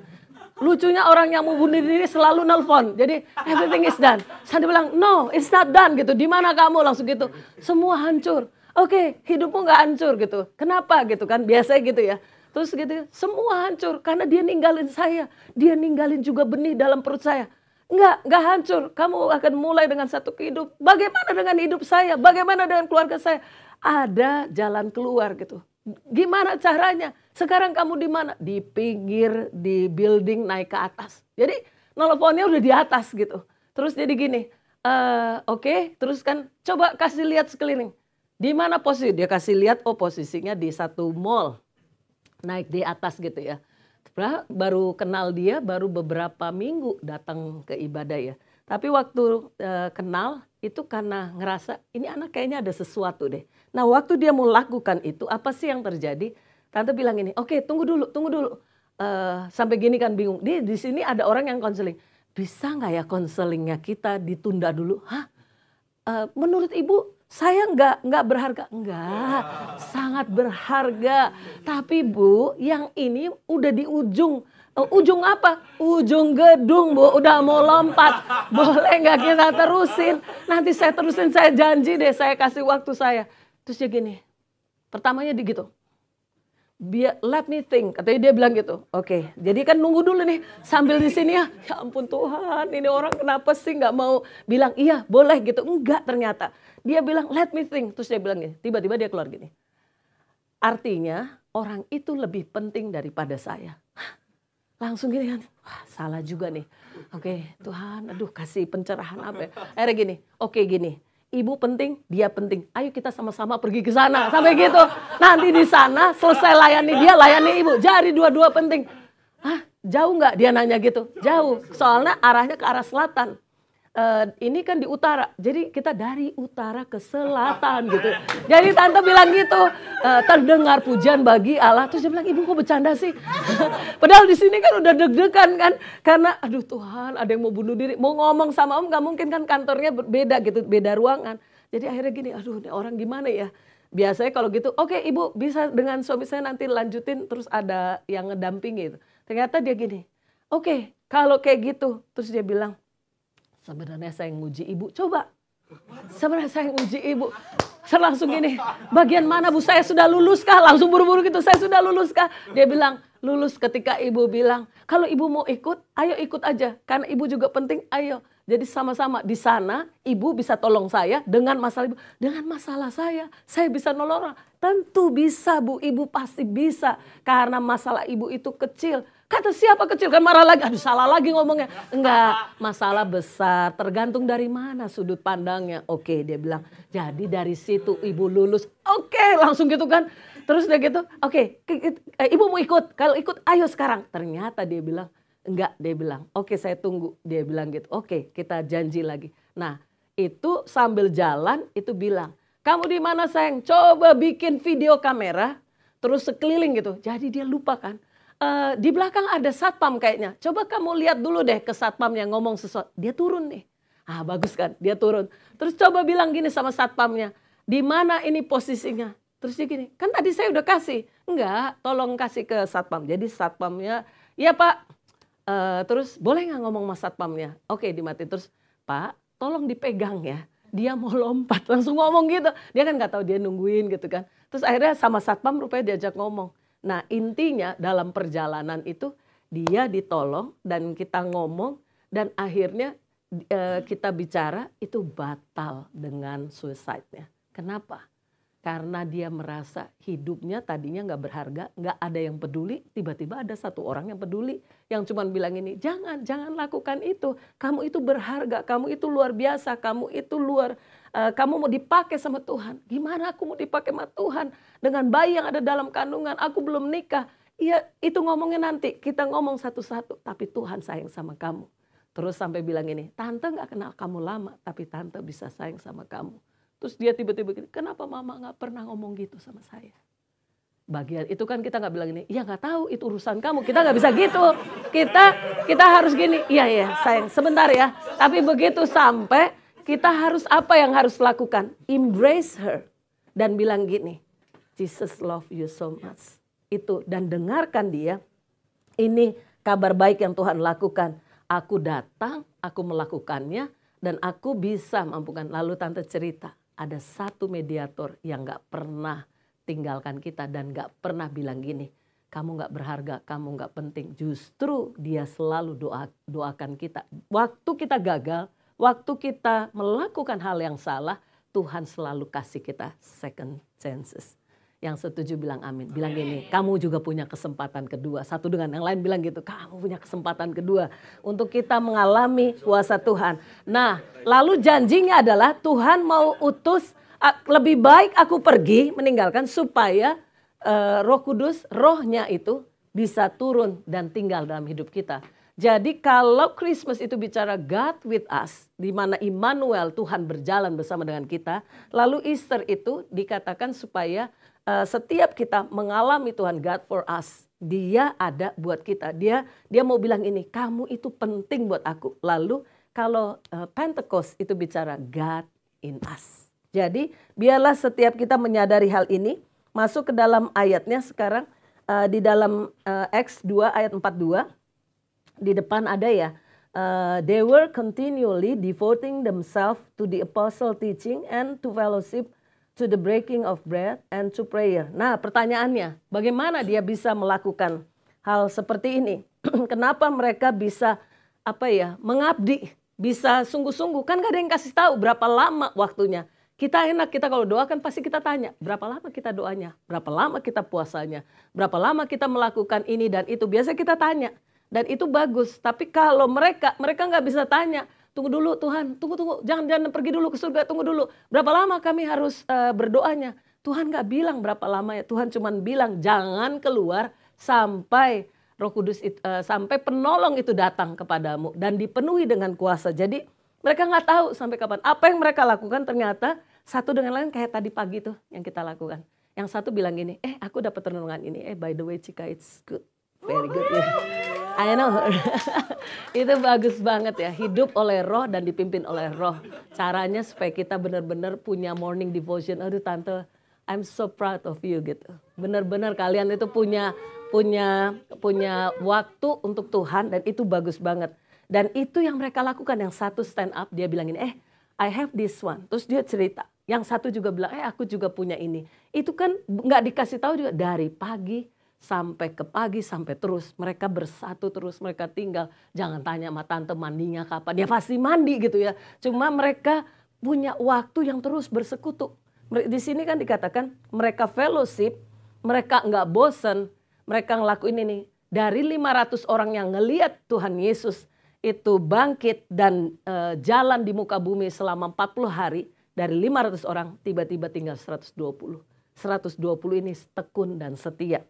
Lucunya orang yang mau bunuh diri selalu nelpon. Jadi everything is done. Saya bilang no it's not done gitu. Di mana kamu langsung gitu. Semua hancur. Oke, hidupmu nggak hancur gitu. Kenapa gitu kan. Biasanya gitu ya. Terus gitu semua hancur. Karena dia ninggalin saya. Dia ninggalin juga benih dalam perut saya. Nggak hancur. Kamu akan mulai dengan satu hidup. Bagaimana dengan hidup saya? Bagaimana dengan keluarga saya? Ada jalan keluar gitu. Gimana caranya? Sekarang kamu di mana? Di pinggir, di building naik ke atas. Jadi nelfonnya udah di atas gitu. Terus jadi gini, oke, terus kan coba kasih lihat sekeliling. Di mana posisi? Dia kasih lihat, oh posisinya di satu mall. Naik di atas gitu ya. Baru kenal dia, baru beberapa minggu datang ke ibadah ya. Tapi waktu kenal itu karena ngerasa ini anak kayaknya ada sesuatu deh. Nah waktu dia mau lakukan itu apa sih yang terjadi? Tante bilang ini, oke tunggu dulu. Sampai gini kan bingung. Di sini ada orang yang konseling. Bisa nggak ya konselingnya kita ditunda dulu? Hah? Menurut ibu saya nggak berharga. Enggak, sangat berharga. Tapi Bu, yang ini udah di ujung. Ujung apa? Ujung gedung Bu, udah mau lompat. Boleh nggak kita terusin? Nanti saya terusin, saya janji deh, saya kasih waktu saya. Terus dia gini, pertamanya gitu. Let me think, katanya dia bilang gitu. Oke, jadi kan nunggu dulu nih sambil di sini ya. Ya ampun Tuhan, ini orang kenapa sih nggak mau bilang iya boleh gitu? Enggak ternyata. Dia bilang let me think, terus dia bilang gini. Tiba-tiba dia keluar gini. Artinya orang itu lebih penting daripada saya. Langsung gini kan, wah salah juga nih. Oke Tuhan, aduh kasih pencerahan apa ya. Akhirnya gini, oke gini. ibu penting, dia penting. Ayo kita sama-sama pergi ke sana. Sampai gitu. Nanti di sana selesai layani dia, layani ibu. Jadi dua-dua penting. Hah, jauh nggak? Dia nanya gitu. Jauh. Soalnya arahnya ke arah selatan. Ini kan di utara. Jadi kita dari utara ke selatan gitu. Jadi tante bilang gitu. Terdengar pujian bagi Allah. Terus dia bilang, ibu kok bercanda sih? Padahal di sini kan udah deg-degan kan. Karena aduh Tuhan, ada yang mau bunuh diri. Mau ngomong sama om gak mungkin kan, kantornya beda gitu. Beda ruangan. Jadi akhirnya gini, aduh ini orang gimana ya. Biasanya kalau gitu, oke ibu bisa dengan suami saya nanti lanjutin. Terus ada yang ngedampingi gitu. Ternyata dia gini, oke kalau kayak gitu. Terus dia bilang, sebenarnya saya nguji ibu, coba. Sebenarnya saya nguji ibu. Saya langsung gini, bagian mana bu, saya sudah lulus kah? Langsung buru-buru gitu, saya sudah lulus kah? Dia bilang, lulus ketika ibu bilang, kalau ibu mau ikut, ayo ikut aja. Karena ibu juga penting, ayo. Jadi sama-sama di sana, ibu bisa tolong saya dengan masalah ibu. Dengan masalah saya bisa nolong orang. Tentu bisa bu, ibu pasti bisa. Karena masalah ibu itu kecil. Kata siapa kecil? Kan marah lagi. Aduh salah lagi ngomongnya. Enggak, masalah besar. Tergantung dari mana sudut pandangnya. Oke, dia bilang. Jadi dari situ ibu lulus. Oke, langsung gitu kan. Terus dia gitu. Oke, ibu mau ikut. Kalau ikut ayo sekarang. Ternyata dia bilang. Enggak, dia bilang. Oke, saya tunggu. Dia bilang gitu. Oke, kita janji lagi. Nah, itu sambil jalan itu bilang. Kamu di mana sayang? Coba bikin video kamera. Terus sekeliling gitu. Jadi dia lupa kan. Di belakang ada satpam kayaknya. Coba kamu lihat dulu deh ke satpam yang ngomong sesuatu. Dia turun nih. Ah bagus kan, dia turun. Terus coba bilang gini sama satpamnya. Di mana ini posisinya? Terus dia gini, kan tadi saya udah kasih. Enggak, tolong kasih ke satpam. Jadi satpamnya, iya pak. Terus boleh nggak ngomong sama satpamnya? Oke dimatiin. Terus pak tolong dipegang ya. Dia mau lompat, langsung ngomong gitu. Dia kan nggak tahu, dia nungguin gitu kan. Terus akhirnya sama satpam rupanya diajak ngomong. Nah intinya dalam perjalanan itu dia ditolong dan kita ngomong dan akhirnya kita bicara itu batal dengan suicide-nya. Kenapa? Karena dia merasa hidupnya tadinya gak berharga, gak ada yang peduli. Tiba-tiba ada satu orang yang peduli yang cuma bilang ini, jangan lakukan itu. Kamu itu berharga, kamu itu luar biasa, kamu itu kamu mau dipakai sama Tuhan. Gimana aku mau dipakai sama Tuhan? Dengan bayi yang ada dalam kandungan, aku belum nikah. Iya itu ngomongnya nanti, kita ngomong satu-satu. Tapi Tuhan sayang sama kamu. Terus sampai bilang ini, tante gak kenal kamu lama, tapi tante bisa sayang sama kamu. Terus dia tiba-tiba gini, kenapa mama gak pernah ngomong gitu sama saya? Bagian itu kan kita gak bilang ini, ya gak tahu itu urusan kamu, kita gak bisa gitu. Kita harus gini, iya sayang sebentar ya. Tapi begitu sampai kita harus apa yang harus lakukan? Embrace her. Dan bilang gini, Jesus love you so much. Itu dan dengarkan dia, ini kabar baik yang Tuhan lakukan. Aku datang, aku melakukannya dan aku bisa mampukan. Lalu tante cerita. Ada satu mediator yang gak pernah tinggalkan kita dan gak pernah bilang gini, kamu gak berharga, kamu gak penting. Justru dia selalu doakan kita. Waktu kita gagal, waktu kita melakukan hal yang salah, Tuhan selalu kasih kita second chances. Yang setuju bilang amin. Bilang gini, kamu juga punya kesempatan kedua. Satu dengan yang lain bilang gitu, kamu punya kesempatan kedua. Untuk kita mengalami kuasa Tuhan. Nah, lalu janjinya adalah Tuhan mau utus, lebih baik aku pergi meninggalkan supaya Roh Kudus, rohnya itu bisa turun dan tinggal dalam hidup kita. Jadi kalau Christmas itu bicara God with us, di mana Immanuel Tuhan berjalan bersama dengan kita. Lalu Easter itu dikatakan supaya setiap kita mengalami Tuhan God for us. Dia ada buat kita. Dia mau bilang ini, kamu itu penting buat aku. Lalu kalau Pentecost itu bicara God in us. Jadi biarlah setiap kita menyadari hal ini. Masuk ke dalam ayatnya sekarang. Di dalam Acts 2 ayat 42. Di depan ada ya. They were continually devoting themselves to the apostle teaching and to fellowship, to the breaking of bread and to prayer. Nah pertanyaannya, bagaimana dia bisa melakukan hal seperti ini? Kenapa mereka bisa mengabdi, bisa sungguh-sungguh? Kan gak ada yang kasih tahu berapa lama waktunya. Kita enak, kita kalau doakan pasti kita tanya, berapa lama kita doanya, berapa lama kita puasanya, berapa lama kita melakukan ini dan itu. Biasa kita tanya dan itu bagus. Tapi kalau mereka nggak bisa tanya, tunggu dulu Tuhan, tunggu, jangan pergi dulu ke surga, tunggu dulu. Berapa lama kami harus berdoanya? Tuhan gak bilang berapa lama ya, Tuhan cuma bilang jangan keluar sampai Roh Kudus sampai penolong itu datang kepadamu dan dipenuhi dengan kuasa. Jadi mereka nggak tahu sampai kapan. Apa yang mereka lakukan ternyata satu dengan lain kayak tadi pagi tuh yang kita lakukan. Yang satu bilang gini, aku dapat renungan ini. By the way Cika, it's good, very good ya. I know. Itu bagus banget ya. Hidup oleh Roh dan dipimpin oleh Roh. Caranya supaya kita benar-benar punya morning devotion. Aduh tante, I'm so proud of you gitu. Benar-benar kalian itu punya waktu untuk Tuhan dan itu bagus banget. Dan itu yang mereka lakukan. Yang satu stand up dia bilang ini, I have this one. Terus dia cerita. Yang satu juga bilang, aku juga punya ini. Itu kan nggak dikasih tahu juga dari pagi sampai ke pagi sampai terus. Mereka bersatu terus, mereka tinggal. Jangan tanya sama tante mandinya kapan. Dia pasti mandi gitu ya. Cuma mereka punya waktu yang terus bersekutu. Di sini kan dikatakan mereka fellowship, mereka nggak bosen, mereka ngelakuin ini. Dari 500 orang yang ngelihat Tuhan Yesus itu bangkit dan jalan di muka bumi selama 40 hari, dari 500 orang tiba-tiba tinggal 120. 120 ini tekun dan setia.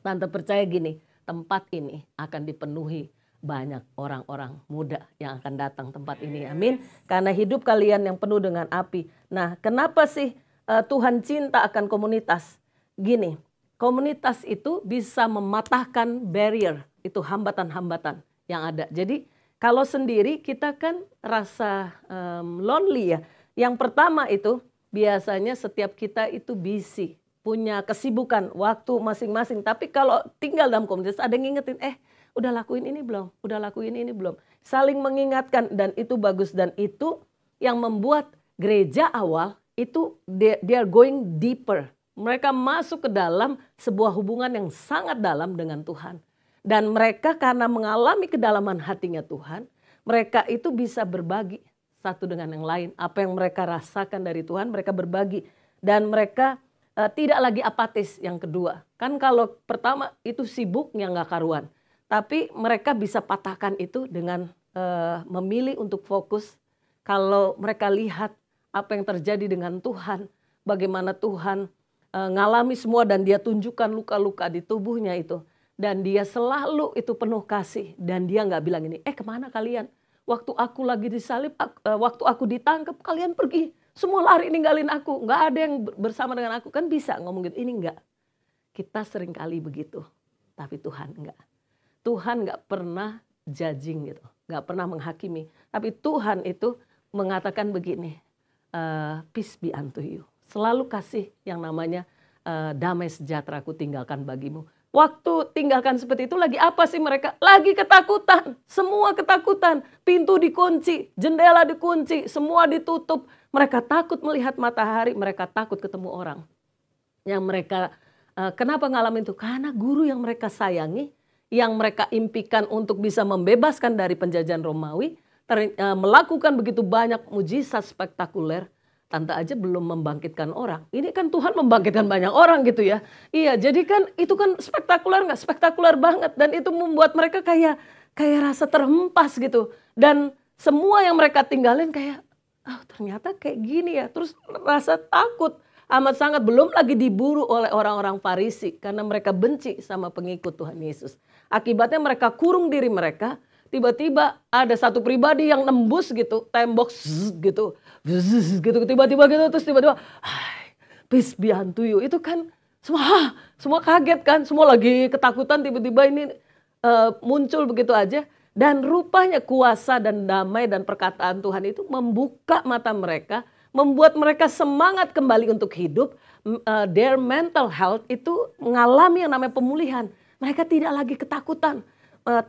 Tante percaya gini, tempat ini akan dipenuhi banyak orang-orang muda yang akan datang tempat ini. Amin. Karena hidup kalian yang penuh dengan api. Nah, kenapa sih Tuhan cinta akan komunitas? Gini, komunitas itu bisa mematahkan barrier, itu hambatan-hambatan yang ada. Jadi kalau sendiri kita kan rasa lonely ya. Yang pertama itu biasanya setiap kita itu busy, punya kesibukan, waktu masing-masing. Tapi kalau tinggal dalam komunitas ada yang ngingetin, udah lakuin ini belum? Udah lakuin ini belum? Saling mengingatkan dan itu bagus. Dan itu yang membuat gereja awal itu they are going deeper. Mereka masuk ke dalam sebuah hubungan yang sangat dalam dengan Tuhan. Dan mereka karena mengalami kedalaman hatinya Tuhan, mereka itu bisa berbagi satu dengan yang lain. Apa yang mereka rasakan dari Tuhan, mereka berbagi. Dan mereka tidak lagi apatis yang kedua. Kan kalau pertama itu sibuknya nggak karuan. Tapi mereka bisa patahkan itu dengan memilih untuk fokus. Kalau mereka lihat apa yang terjadi dengan Tuhan, bagaimana Tuhan ngalami semua dan dia tunjukkan luka-luka di tubuhnya itu. Dan dia selalu itu penuh kasih. Dan dia nggak bilang ini, kemana kalian? Waktu aku lagi disalib, waktu aku ditangkap, kalian pergi. Semua lari ninggalin aku. Nggak ada yang bersama dengan aku. Kan bisa ngomong gitu. Ini nggak. Kita sering kali begitu. Tapi Tuhan nggak. Tuhan nggak pernah judging gitu. Nggak pernah menghakimi. Tapi Tuhan itu mengatakan begini. Peace be unto you. Selalu kasih yang namanya damai sejahtera aku tinggalkan bagimu. Waktu tinggalkan seperti itu lagi apa sih mereka? Lagi ketakutan. Semua ketakutan. Pintu dikunci, jendela dikunci, semua ditutup. Mereka takut melihat matahari, mereka takut ketemu orang. Yang mereka, kenapa ngalamin itu? Karena guru yang mereka sayangi, yang mereka impikan untuk bisa membebaskan dari penjajahan Romawi, melakukan begitu banyak mujizat spektakuler. Tante aja belum membangkitkan orang. Ini kan Tuhan membangkitkan banyak orang gitu ya. Iya, jadi kan itu kan spektakuler nggak? Spektakuler banget. Dan itu membuat mereka kayak rasa terhempas gitu. Dan semua yang mereka tinggalin kayak, ternyata kayak gini ya. Terus rasa takut amat sangat. Belum lagi diburu oleh orang-orang Farisi. Karena mereka benci sama pengikut Tuhan Yesus. Akibatnya mereka kurung diri mereka. Tiba-tiba ada satu pribadi yang nembus gitu, tembok gitu, tiba-tiba gitu, terus tiba-tiba, peace be unto you. Itu kan semua kaget kan, semua lagi ketakutan, tiba-tiba ini muncul begitu aja. Dan rupanya kuasa dan damai dan perkataan Tuhan itu membuka mata mereka, membuat mereka semangat kembali untuk hidup. Their mental health itu mengalami yang namanya pemulihan. Mereka tidak lagi ketakutan.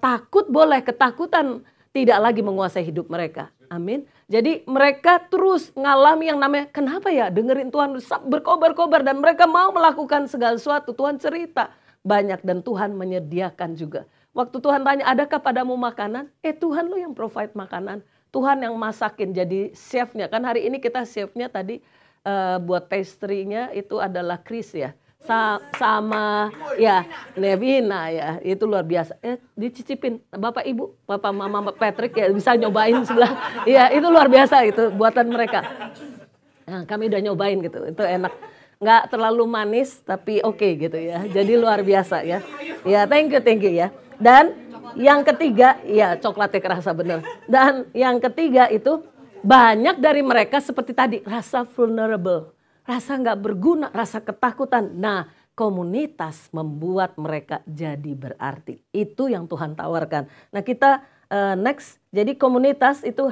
Takut boleh, ketakutan tidak lagi menguasai hidup mereka. Amin. Jadi mereka terus ngalami yang namanya, kenapa ya dengerin Tuhan berkobar-kobar dan mereka mau melakukan segala sesuatu. Tuhan cerita banyak dan Tuhan menyediakan juga. Waktu Tuhan tanya, adakah padamu makanan? Tuhan lo yang provide makanan. Tuhan yang masakin jadi chefnya. Kan hari ini kita chefnya tadi buat pastry-nya itu adalah Chris ya. sama ya Nevina ya, itu luar biasa. Dicicipin Bapak Ibu, Bapak Mama Patrick ya bisa nyobain sebelah. Ya itu luar biasa itu buatan mereka. Nah, kami udah nyobain gitu, itu enak. Nggak terlalu manis tapi oke gitu ya. Jadi luar biasa ya. Ya thank you ya. Dan yang ketiga, ya coklatnya kerasa bener. Dan yang ketiga itu banyak dari mereka seperti tadi rasa vulnerable. Rasa nggak berguna, rasa ketakutan. Nah, komunitas membuat mereka jadi berarti. Itu yang Tuhan tawarkan. Nah, kita next. Jadi komunitas itu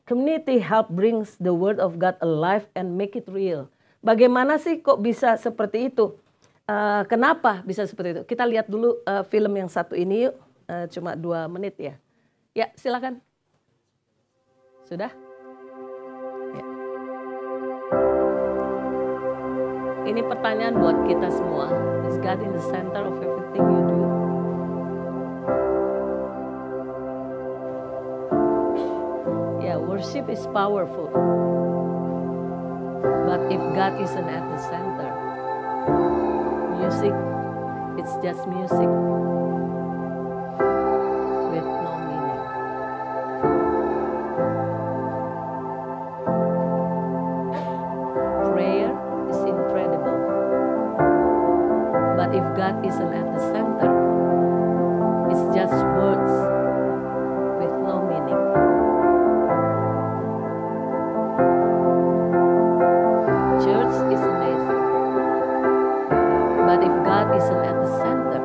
community help brings the word of God alive and make it real. Bagaimana sih kok bisa seperti itu? Kenapa bisa seperti itu? Kita lihat dulu film yang satu ini yuk. Cuma 2 menit ya. Ya, silakan. Sudah? Ya. Ini pertanyaan buat kita semua. Is God in the center of everything you do? Yeah, worship is powerful. But if God isn't at the center, music, it's just music with no meaning. Prayer is incredible. But if God isn't at the center, it's just words with no meaning. Church is amazing. But if God isn't at the center,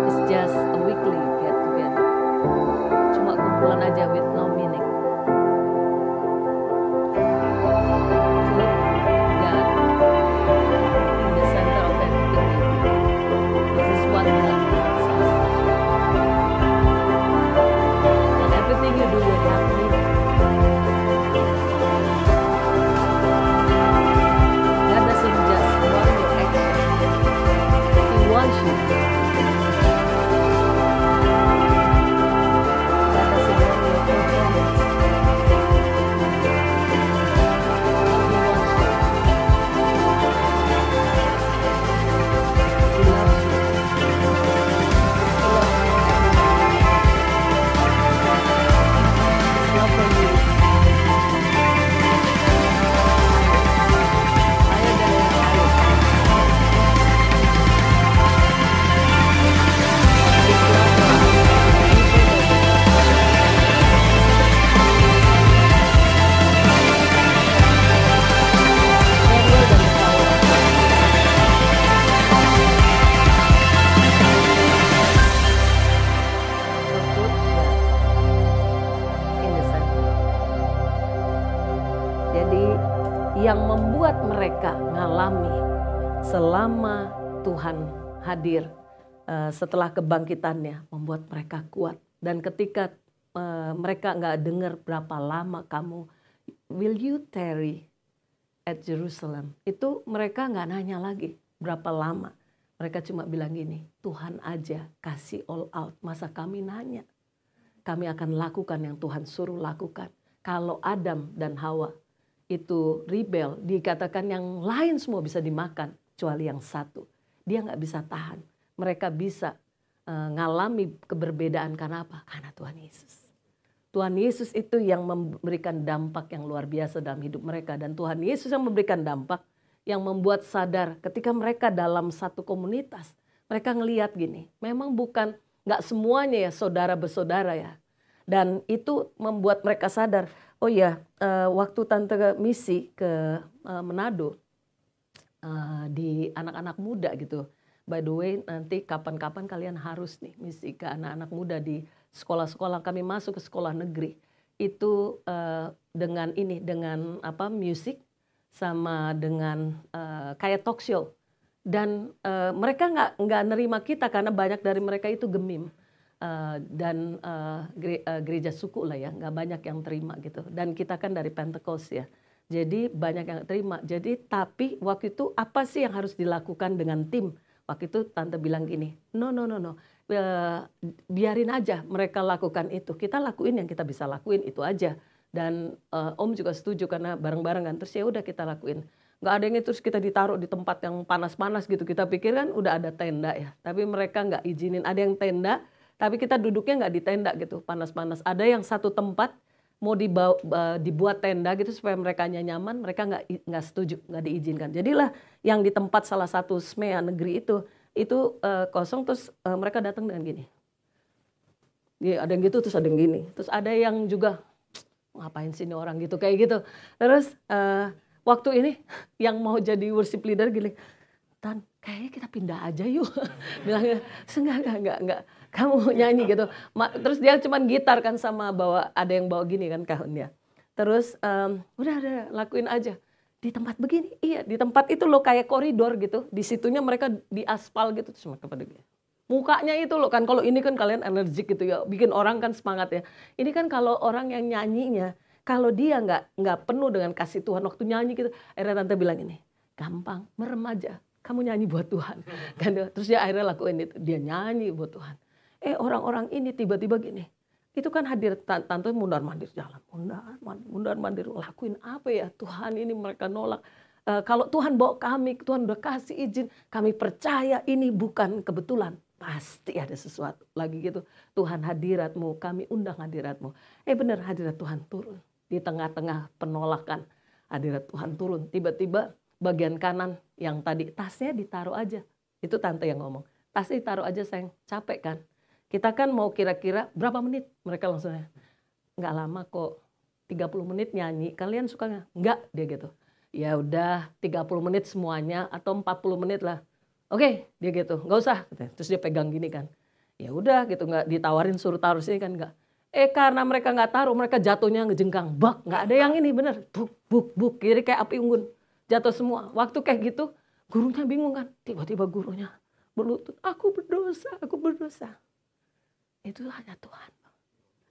it's just a weekly get together. Cuma kumpulan aja with no meaning. Yang membuat mereka ngalami selama Tuhan hadir setelah kebangkitannya membuat mereka kuat. Dan ketika mereka nggak dengar berapa lama kamu will you tarry at Jerusalem, itu mereka nggak nanya lagi berapa lama. Mereka cuma bilang gini, Tuhan aja kasih all out, masa kami nanya. Kami akan lakukan yang Tuhan suruh lakukan. Kalau Adam dan Hawa itu rebel, dikatakan yang lain semua bisa dimakan, kecuali yang satu. Dia nggak bisa tahan. Mereka bisa ngalami keberbedaan karena apa? Karena Tuhan Yesus. Tuhan Yesus itu yang memberikan dampak yang luar biasa dalam hidup mereka. Dan Tuhan Yesus yang memberikan dampak yang membuat sadar ketika mereka dalam satu komunitas. Mereka ngelihat gini, memang bukan nggak semuanya ya saudara bersaudara ya. Dan itu membuat mereka sadar, oh ya, waktu tante misi ke Manado di anak-anak muda gitu. By the way, nanti kapan-kapan kalian harus nih misi ke anak-anak muda di sekolah-sekolah. Kami masuk ke sekolah negeri itu dengan musik sama dengan kayak talk show. Dan mereka nggak nerima kita karena banyak dari mereka itu gemim. Dan gereja suku lah ya, nggak banyak yang terima gitu. Dan kita kan dari Pentecost ya, jadi banyak yang terima. Jadi tapi waktu itu apa sih yang harus dilakukan dengan tim? Waktu itu tante bilang gini, no, biarin aja mereka lakukan itu. Kita lakuin yang kita bisa lakuin itu aja. Dan Om juga setuju karena bareng-bareng kan. Terus ya udah kita lakuin. nggak ada yang itu, terus kita ditaruh di tempat yang panas-panas gitu. Kita pikir kan udah ada tenda ya, tapi mereka nggak izinin. Ada yang tenda, tapi kita duduknya nggak di tenda gitu, panas-panas. Ada yang satu tempat mau dibuat tenda gitu supaya mereka nyaman, mereka nggak setuju, nggak diizinkan. Jadilah yang di tempat salah satu SMEA negeri itu kosong, terus mereka datang dengan gini. Ya, ada yang gitu, terus ada yang gini. Terus ada yang juga, ngapain sih ini orang gitu, kayak gitu. Terus waktu ini yang mau jadi worship leader gini, Tan, kayaknya kita pindah aja yuk. Bilangnya, enggak, kamu nyanyi gitu. Terus dia cuman gitar kan sama ada yang bawa gini kan kahunnya. Terus udah lakuin aja. Di tempat begini, iya di tempat itu loh kayak koridor gitu. Di situnya mereka di aspal gitu. Terus mereka pada gini. Mukanya itu loh kan, kalau ini kan kalian energik gitu ya. Bikin orang kan semangat ya. Ini kan kalau orang yang nyanyinya, kalau dia nggak penuh dengan kasih Tuhan waktu nyanyi gitu. Akhirnya tante bilang ini, gampang, merem aja. Kamu nyanyi buat Tuhan. Terus dia akhirnya lakuin itu. Dia nyanyi buat Tuhan. Orang-orang ini tiba-tiba gini. Itu kan hadir, tante mundar-mandir jalan. Mundar-mandir. Lakuin apa ya? Tuhan ini mereka nolak. Kalau Tuhan bawa kami, Tuhan udah kasih izin. Kami percaya ini bukan kebetulan. Pasti ada sesuatu. Lagi gitu. Tuhan hadiratmu, kami undang hadiratmu. Benar hadirat Tuhan turun. Di tengah-tengah penolakan. Hadirat Tuhan turun. Tiba-tiba bagian kanan yang tadi tasnya ditaruh aja. Itu tante yang ngomong. Tasnya ditaruh aja sayang, capek kan. Kita kan mau kira-kira berapa menit. Mereka langsung nggak lama kok. 30 menit nyanyi. Kalian suka nggak? Nggak, dia gitu. Ya udah 30 menit semuanya atau 40 menit lah. Oke, dia gitu. Nggak usah. Terus dia pegang gini kan. Ya udah gitu, nggak ditawarin suruh taruh sini kan nggak. Karena mereka nggak taruh, mereka jatuhnya ngejengkang. Bak, nggak ada yang ini bener. Buk. Jadi kayak api unggun. Jatuh semua. Waktu kayak gitu, gurunya bingung kan. Tiba-tiba gurunya berlutut. Aku berdosa. Itu hanya Tuhan.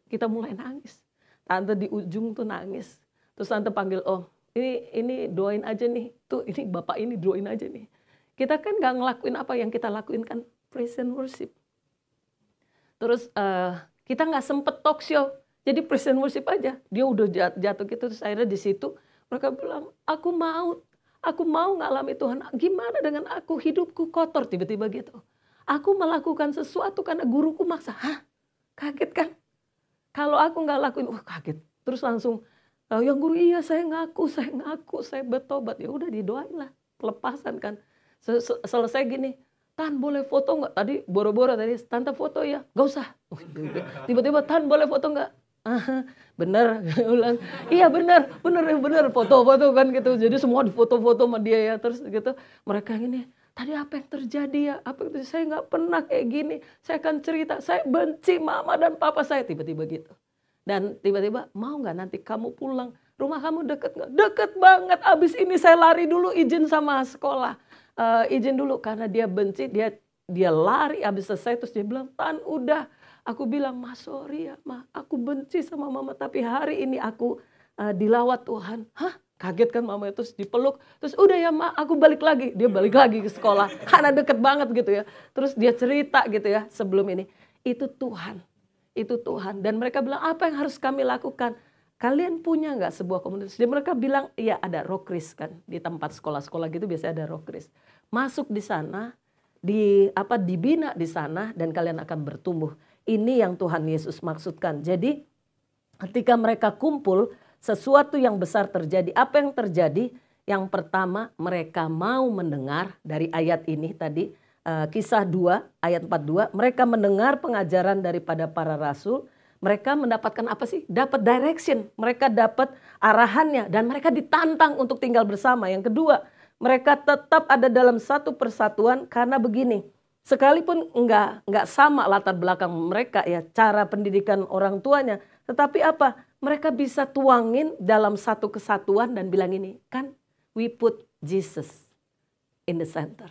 Kita mulai nangis. Tante di ujung tuh nangis. Terus tante panggil Om. Ini doain aja nih. Tuh ini Bapak ini doain aja nih. Kita kan gak ngelakuin apa yang kita lakuin kan. Praise and worship. Terus kita gak sempet talk show. Jadi praise and worship aja. Dia udah jatuh gitu. Terus akhirnya di situ mereka bilang, aku mau ngalami Tuhan. Gimana dengan aku? Hidupku kotor tiba-tiba gitu. Aku melakukan sesuatu karena guruku maksa. Hah? Kaget kan? Kalau aku nggak lakuin, kaget. Terus langsung, yang guru iya saya ngaku, saya bertobat. Ya udah didoain lah, pelepasan kan. Selesai gini, Tan boleh foto nggak? Tadi boro-boro tadi, tante foto ya? Gak usah. Tiba-tiba Tan boleh foto nggak? Bener, ulang. Iya bener, foto-foto kan gitu. Jadi semua difoto-foto sama dia ya. Terus gitu, mereka ini. Tadi apa yang terjadi ya? Saya nggak pernah kayak gini. Saya akan cerita. Saya benci mama dan papa saya. Tiba-tiba gitu. Dan tiba-tiba mau nggak nanti kamu pulang? Rumah kamu deket nggak? Deket banget. Abis ini saya lari dulu izin sama sekolah. Izin dulu karena dia benci. Dia lari abis selesai terus dia bilang, Tan udah. Aku bilang, Ma sorry ya Ma. Aku benci sama mama. Tapi hari ini aku dilawat Tuhan. Hah? Kaget kan mama terus dipeluk. Terus udah ya Ma, aku balik lagi. Dia balik lagi ke sekolah. Karena deket banget gitu ya. Terus dia cerita gitu ya sebelum ini. Itu Tuhan. Dan mereka bilang apa yang harus kami lakukan? Kalian punya nggak sebuah komunitas? Dan mereka bilang iya ada Rokris kan. Di tempat sekolah-sekolah gitu biasanya ada Rokris. Masuk di sana. Dibina di sana. Dan kalian akan bertumbuh. Ini yang Tuhan Yesus maksudkan. Jadi ketika mereka kumpul. Sesuatu yang besar terjadi. Apa yang terjadi? Yang pertama mereka mau mendengar dari ayat ini tadi. Kisah 2 ayat 42. Mereka mendengar pengajaran daripada para rasul. Mereka mendapatkan apa sih? Dapat direction. Mereka dapat arahannya. Dan mereka ditantang untuk tinggal bersama. Yang kedua. Mereka tetap ada dalam satu persatuan. Karena begini. Sekalipun enggak sama latar belakang mereka ya. Cara pendidikan orang tuanya. Tetapi apa? Mereka bisa tuangin dalam satu kesatuan dan bilang ini, kan we put Jesus in the center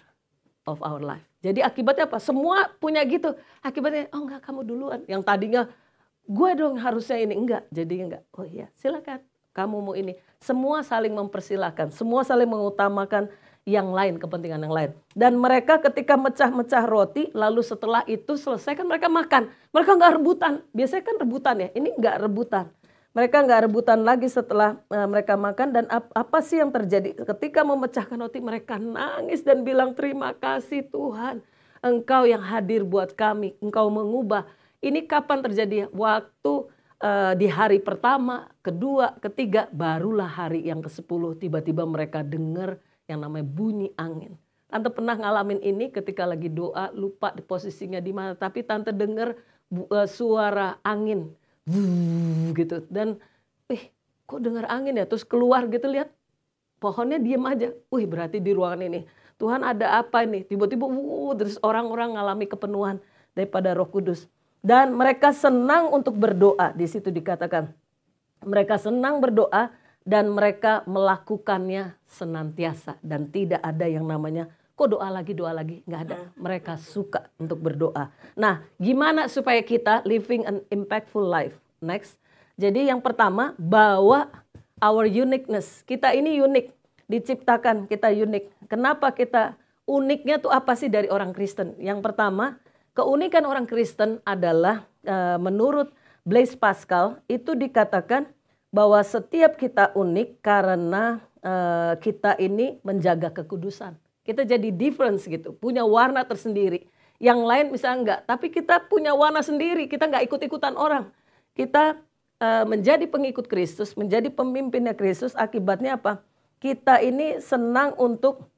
of our life. Jadi akibatnya apa? Semua punya gitu. Akibatnya, oh enggak kamu duluan. Yang tadinya gue dong harusnya ini. Enggak, jadinya enggak. Oh iya silakan kamu mau ini. Semua saling mempersilahkan. Semua saling mengutamakan yang lain, kepentingan yang lain. Dan mereka ketika mecah-mecah roti, lalu setelah itu selesai kan mereka makan. Mereka enggak rebutan. Biasanya kan rebutan ya, ini enggak rebutan. Mereka nggak rebutan lagi setelah mereka makan. Dan apa sih yang terjadi? Ketika memecahkan roti mereka nangis dan bilang terima kasih Tuhan. Engkau yang hadir buat kami. Engkau mengubah. Ini kapan terjadi? Waktu di hari pertama, kedua, ketiga. Barulah hari yang ke-10 tiba-tiba mereka dengar yang namanya bunyi angin. Tante pernah ngalamin ini ketika lagi doa. Lupa di posisinya di mana. Tapi tante dengar suara angin. Gitu. Dan kok dengar angin ya? Terus keluar gitu lihat. Pohonnya diem aja. Berarti di ruangan ini Tuhan ada apa ini? Tiba-tiba terus orang-orang ngalami kepenuhan daripada Roh Kudus. Dan mereka senang untuk berdoa. Di situ dikatakan. Mereka senang berdoa dan mereka melakukannya senantiasa. Dan tidak ada yang namanya, kok doa lagi, nggak ada. Mereka suka untuk berdoa. Nah, gimana supaya kita living an impactful life? Next. Jadi yang pertama, bawa our uniqueness. Kita ini unik. Diciptakan kita unik. Kenapa kita uniknya tuh apa sih dari orang Kristen? Yang pertama, keunikan orang Kristen adalah menurut Blaise Pascal itu dikatakan bahwa setiap kita unik karena kita ini menjaga kekudusan. Kita jadi difference gitu, punya warna tersendiri. Yang lain misalnya enggak, tapi kita punya warna sendiri, kita enggak ikut-ikutan orang. Kita menjadi pengikut Kristus, menjadi pemimpinnya Kristus, akibatnya apa? Kita ini senang untuk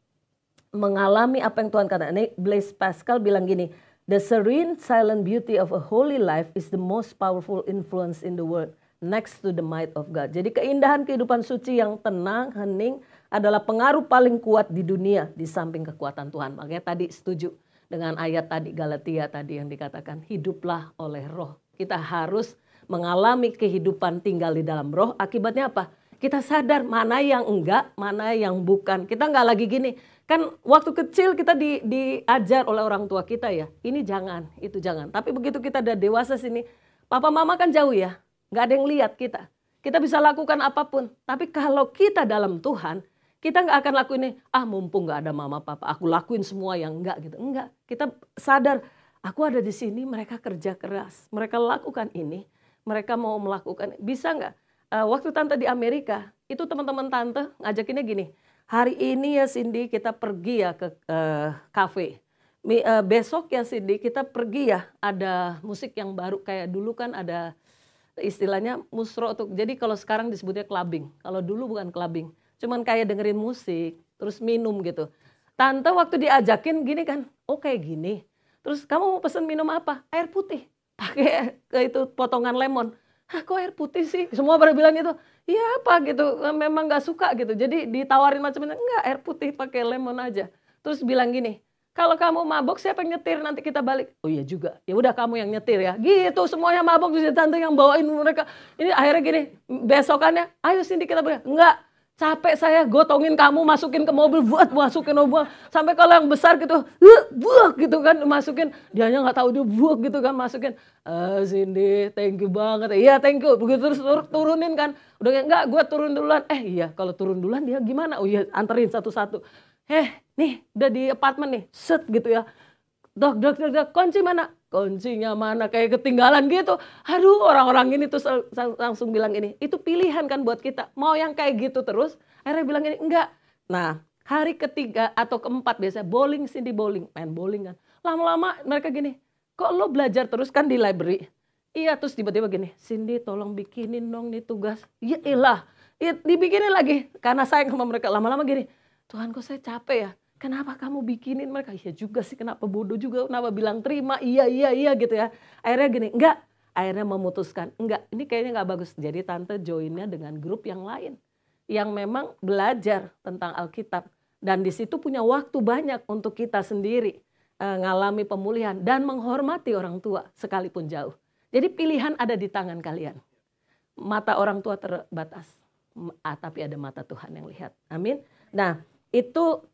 mengalami apa yang Tuhan katakan. Blaise Pascal bilang gini, the serene silent beauty of a holy life is the most powerful influence in the world, next to the might of God. Jadi keindahan kehidupan suci yang tenang, hening adalah pengaruh paling kuat di dunia di samping kekuatan Tuhan. Makanya tadi setuju dengan ayat tadi Galatia tadi yang dikatakan hiduplah oleh roh. Kita harus mengalami kehidupan tinggal di dalam roh. Akibatnya apa? Kita sadar mana yang enggak, mana yang bukan. Kita enggak lagi gini. Kan waktu kecil kita diajar oleh orang tua kita ya. Ini jangan, itu jangan. Tapi begitu kita udah dewasa sini, papa mama kan jauh ya. Enggak ada yang lihat kita. Kita bisa lakukan apapun. Tapi kalau kita dalam Tuhan, kita enggak akan lakuin ini. Mumpung enggak ada mama papa, aku lakuin semua yang enggak gitu. Enggak. Kita sadar, aku ada di sini, mereka kerja keras. Mereka lakukan ini, mereka mau melakukan. Bisa enggak? Waktu tante di Amerika, itu teman-teman tante ngajakinnya gini. Hari ini ya Cindy kita pergi ya ke kafe. Besok ya Cindy kita pergi ya ada musik yang baru. Kayak dulu kan ada istilahnya musro. Jadi kalau sekarang disebutnya clubbing. Kalau dulu bukan clubbing. Cuman kayak dengerin musik, terus minum gitu. Tante waktu diajakin gini kan, kayak gini. Terus kamu mau pesen minum apa? Air putih. Pakai itu potongan lemon. Kok air putih sih? Semua pada bilang gitu. Iya apa gitu, memang gak suka gitu. Jadi ditawarin macam-macam, enggak air putih pakai lemon aja. Terus bilang gini, kalau kamu mabok siapa yang nyetir nanti kita balik? Oh iya juga, ya udah kamu yang nyetir ya. Gitu semuanya mabok, terus tante yang bawain mereka. Ini akhirnya gini, besokannya ayo Cindy kita balik. Enggak. Capek saya gotongin kamu masukin ke mobil buat masukin mobil sampai kalau yang besar gitu buak gitu kan masukin dianya nggak tahu dia buak gitu kan masukin Cindy thank you banget iya thank you begitu terus turunin kan udah enggak gue turun duluan iya kalau turun duluan dia gimana iya anterin satu-satu nih udah di apartemen nih set gitu ya dok kunci mana kuncinya mana kayak ketinggalan gitu. Aduh orang-orang ini tuh langsung bilang ini. Itu pilihan kan buat kita. Mau yang kayak gitu terus. Akhirnya bilang ini enggak. Nah hari ketiga atau keempat biasa bowling Cindy bowling. Main bowling kan. Lama-lama mereka gini. Kok lo belajar terus kan di library. Iya terus tiba-tiba gini. Cindy tolong bikinin dong nih tugas. Ya elah. Dibikinin lagi. Karena sayang sama mereka. Lama-lama gini. Tuhan kok saya capek ya. Kenapa kamu bikinin mereka? Iya juga sih, kenapa bodoh juga, kenapa bilang terima, iya gitu ya. Akhirnya gini, enggak. Akhirnya memutuskan, enggak, ini kayaknya enggak bagus. Jadi tante joinnya dengan grup yang lain. Yang memang belajar tentang Alkitab. Dan di situ punya waktu banyak untuk kita sendiri. Ngalami pemulihan dan menghormati orang tua sekalipun jauh. Jadi pilihan ada di tangan kalian. Mata orang tua terbatas. Tapi ada mata Tuhan yang lihat. Amin. Nah itu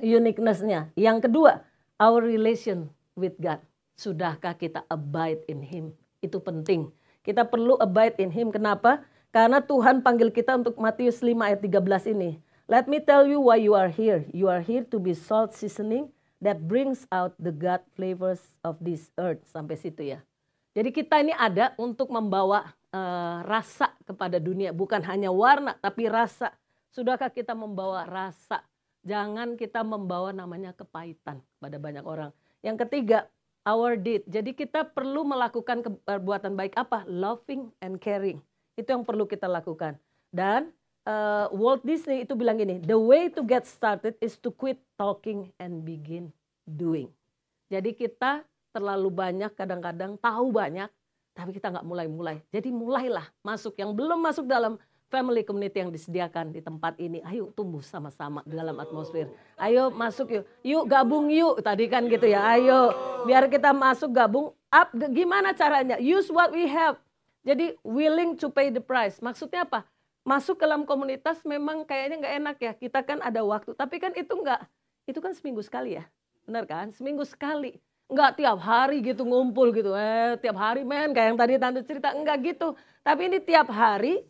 uniqueness-nya. Yang kedua, our relation with God. Sudahkah kita abide in Him? Itu penting. Kita perlu abide in Him. Kenapa? Karena Tuhan panggil kita untuk Matius 5 ayat 13 ini. Let me tell you why you are here. You are here to be salt seasoning that brings out the God flavors of this earth. Sampai situ ya. Jadi kita ini ada untuk membawa rasa kepada dunia, bukan hanya warna tapi rasa. Sudahkah kita membawa rasa? Jangan kita membawa namanya kepahitan pada banyak orang. Yang ketiga, our deed. Jadi kita perlu melakukan perbuatan baik apa? Loving and caring. Itu yang perlu kita lakukan. Dan Walt Disney itu bilang gini, the way to get started is to quit talking and begin doing. Jadi kita terlalu banyak kadang-kadang tahu banyak, tapi kita nggak mulai-mulai. Jadi mulailah masuk. Yang belum masuk dalam family community yang disediakan di tempat ini, ayo tumbuh sama-sama di dalam atmosfer. Ayo masuk yuk, yuk gabung yuk. Tadi kan gitu ya, ayo biar kita masuk gabung. Up, gimana caranya? Use what we have. Jadi willing to pay the price. Maksudnya apa? Masuk ke dalam komunitas memang kayaknya nggak enak ya. Kita kan ada waktu, tapi kan itu kan seminggu sekali ya. Benar kan? Seminggu sekali. Enggak tiap hari gitu ngumpul gitu. Tiap hari men, kayak yang tadi tante cerita. Enggak gitu. Tapi ini tiap hari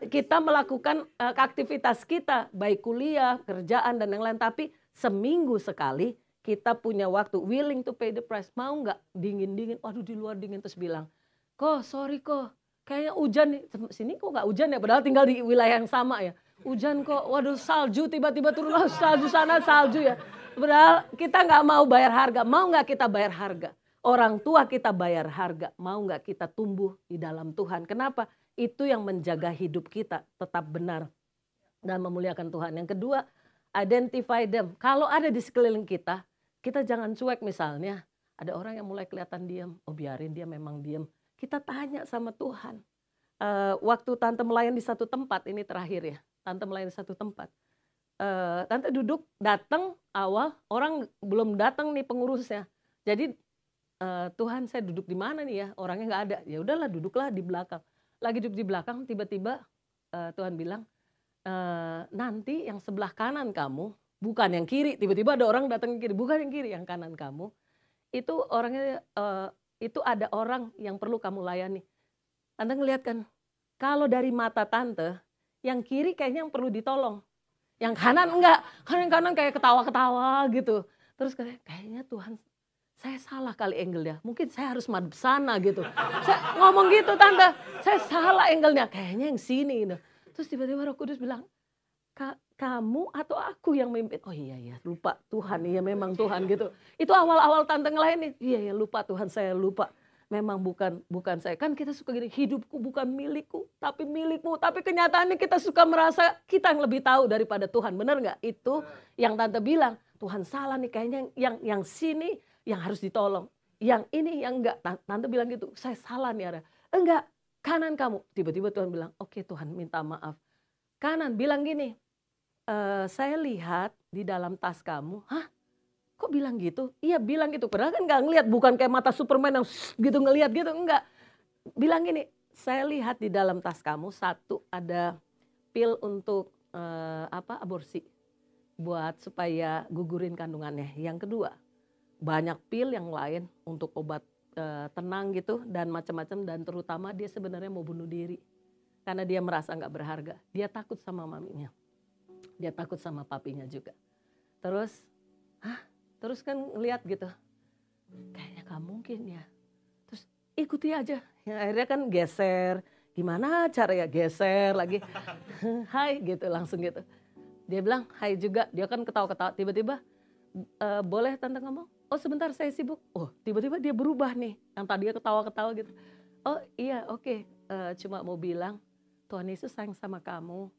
kita melakukan aktivitas kita. Baik kuliah, kerjaan dan yang lain. Tapi seminggu sekali kita punya waktu. Willing to pay the price. Mau nggak dingin-dingin. Waduh di luar dingin. Terus bilang, kok sorry kok. Kayaknya hujan nih. Sini kok nggak hujan ya. Padahal tinggal di wilayah yang sama ya. Hujan kok. Waduh salju tiba-tiba turun. Salju sana salju ya. Padahal kita nggak mau bayar harga. Mau nggak kita bayar harga? Orang tua kita bayar harga. Mau nggak kita tumbuh di dalam Tuhan? Kenapa? Itu yang menjaga hidup kita tetap benar dan memuliakan Tuhan. Yang kedua, identify them. Kalau ada di sekeliling kita, kita jangan cuek misalnya. Ada orang yang mulai kelihatan diam. Oh biarin dia memang diam. Kita tanya sama Tuhan. Waktu tante melayan di satu tempat, ini terakhir ya. Tante melayan di satu tempat. Tante duduk, datang awal, orang belum datang nih pengurusnya. Jadi Tuhan saya duduk di mana nih ya, orangnya nggak ada. Ya udahlah duduklah di belakang. Lagi duduk di belakang, tiba-tiba Tuhan bilang, nanti yang sebelah kanan kamu, bukan yang kiri. Tiba-tiba ada orang datang ke kiri, bukan yang kiri, yang kanan kamu. Itu orangnya, itu ada orang yang perlu kamu layani. Tante ngeliat kan, kalau dari mata tante, yang kiri kayaknya yang perlu ditolong. Yang kanan enggak, karena yang kanan kayak ketawa-ketawa gitu. Terus kayaknya Tuhan, saya salah kali angle-nya. Mungkin saya harus madep sana gitu. Saya ngomong gitu tante, saya salah angle-nya. Kayaknya yang sini gitu. Terus tiba-tiba Roh Kudus bilang, kamu atau aku yang mimpin? Oh iya lupa Tuhan, iya memang Tuhan gitu. Itu awal-awal tante ngelain, iya lupa Tuhan, saya lupa. Memang bukan saya. Kan kita suka gini, hidupku bukan milikku, tapi milikmu. Tapi kenyataannya kita suka merasa kita yang lebih tahu daripada Tuhan. Benar nggak? Itu yang tante bilang, Tuhan salah nih kayaknya yang sini yang harus ditolong. Yang ini yang enggak. Tante bilang gitu, saya salah nih ada. Enggak, kanan kamu. Tiba-tiba Tuhan bilang, oke Tuhan minta maaf. Kanan bilang gini, saya lihat di dalam tas kamu, hah? Kok bilang gitu? Iya bilang gitu, padahal kan gak ngeliat, bukan kayak mata Superman yang gitu ngeliat gitu, enggak. Bilang gini, saya lihat di dalam tas kamu, satu ada pil untuk aborsi, buat supaya gugurin kandungannya. Yang kedua, banyak pil yang lain untuk obat tenang gitu dan macam-macam, dan terutama dia sebenarnya mau bunuh diri karena dia merasa nggak berharga. Dia takut sama maminya, dia takut sama papinya juga. Terus kan ngeliat gitu, kayaknya gak mungkin ya. Terus ikuti aja. Ya, akhirnya kan geser, gimana cara ya geser lagi. Hai gitu, langsung gitu. Dia bilang hai juga, dia kan ketawa-ketawa. Tiba-tiba, boleh tante ngomong? Oh sebentar saya sibuk. Oh tiba-tiba dia berubah nih, yang tadinya ketawa-ketawa gitu. Oh iya oke. Cuma mau bilang, Tuhan Yesus sayang sama kamu.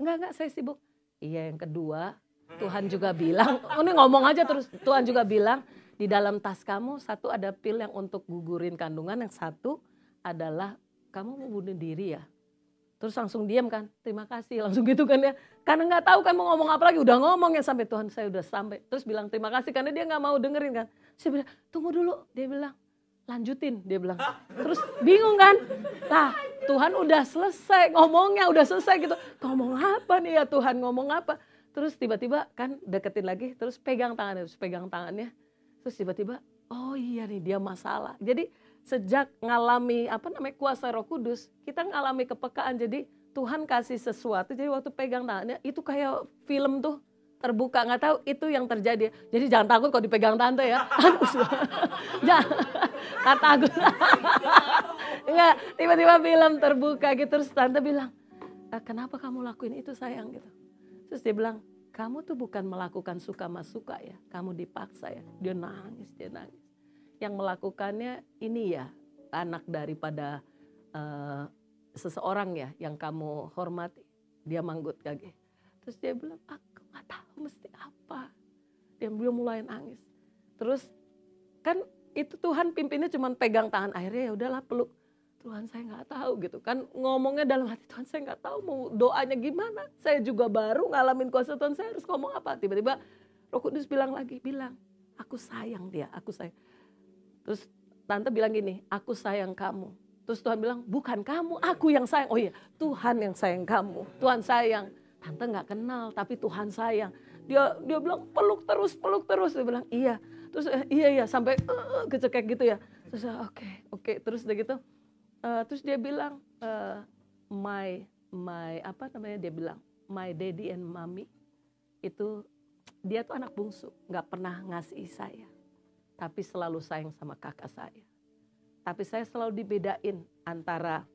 Enggak saya sibuk. Iya yang kedua, Tuhan juga bilang, ini ngomong aja terus, Tuhan juga bilang di dalam tas kamu satu ada pil yang untuk gugurin kandungan, yang satu adalah kamu mau bunuh diri ya. Terus langsung diam kan, terima kasih langsung gitu kan ya. Karena gak tahu kan mau ngomong apa lagi, udah ngomong ya sampai Tuhan saya udah sampai. Terus bilang terima kasih karena dia gak mau dengerin kan. Saya bilang tunggu dulu, dia bilang lanjutin, dia bilang. Terus bingung kan, lah Tuhan udah selesai ngomongnya, udah selesai gitu. Ngomong apa nih ya Tuhan, ngomong apa. Terus tiba-tiba kan deketin lagi, terus pegang tangannya. Terus tiba-tiba, oh iya nih dia masalah. Jadi sejak ngalami kuasa Roh Kudus, kita ngalami kepekaan. Jadi Tuhan kasih sesuatu, jadi waktu pegang tangannya itu kayak film tuh terbuka, nggak tahu itu yang terjadi. Jadi jangan takut kalau dipegang tante ya. Jangan takut. Enggak, tiba-tiba film terbuka gitu. Terus tante bilang, kenapa kamu lakuin itu sayang gitu. Terus dia bilang, kamu tuh bukan melakukan suka mas suka ya. Kamu dipaksa ya. Dia nangis. Yang melakukannya ini ya anak daripada seseorang ya yang kamu hormati. Dia manggut kaget. Terus dia bilang, aku gak tahu mesti apa. Dia mulai nangis. Terus kan itu Tuhan pimpinnya cuma pegang tangan, akhirnya ya udahlah peluk. Tuhan saya nggak tahu gitu kan, ngomongnya dalam hati, Tuhan saya nggak tahu mau doanya gimana. Saya juga baru ngalamin kuasa Tuhan, saya harus ngomong apa. Tiba-tiba Roh Kudus bilang, aku sayang dia, aku sayang. Terus tante bilang gini, aku sayang kamu. Terus Tuhan bilang, bukan kamu, aku yang sayang. Oh iya, Tuhan yang sayang kamu, Tuhan sayang. Tante nggak kenal, tapi Tuhan sayang. Dia bilang peluk terus. Dia bilang iya. Terus iya sampai kecekek gitu ya. Terus oke. Terus udah gitu. Terus dia bilang dia bilang my daddy and mommy itu dia tuh anak bungsu, nggak pernah ngasih saya, tapi selalu sayang sama kakak saya. Tapi saya selalu dibedain antara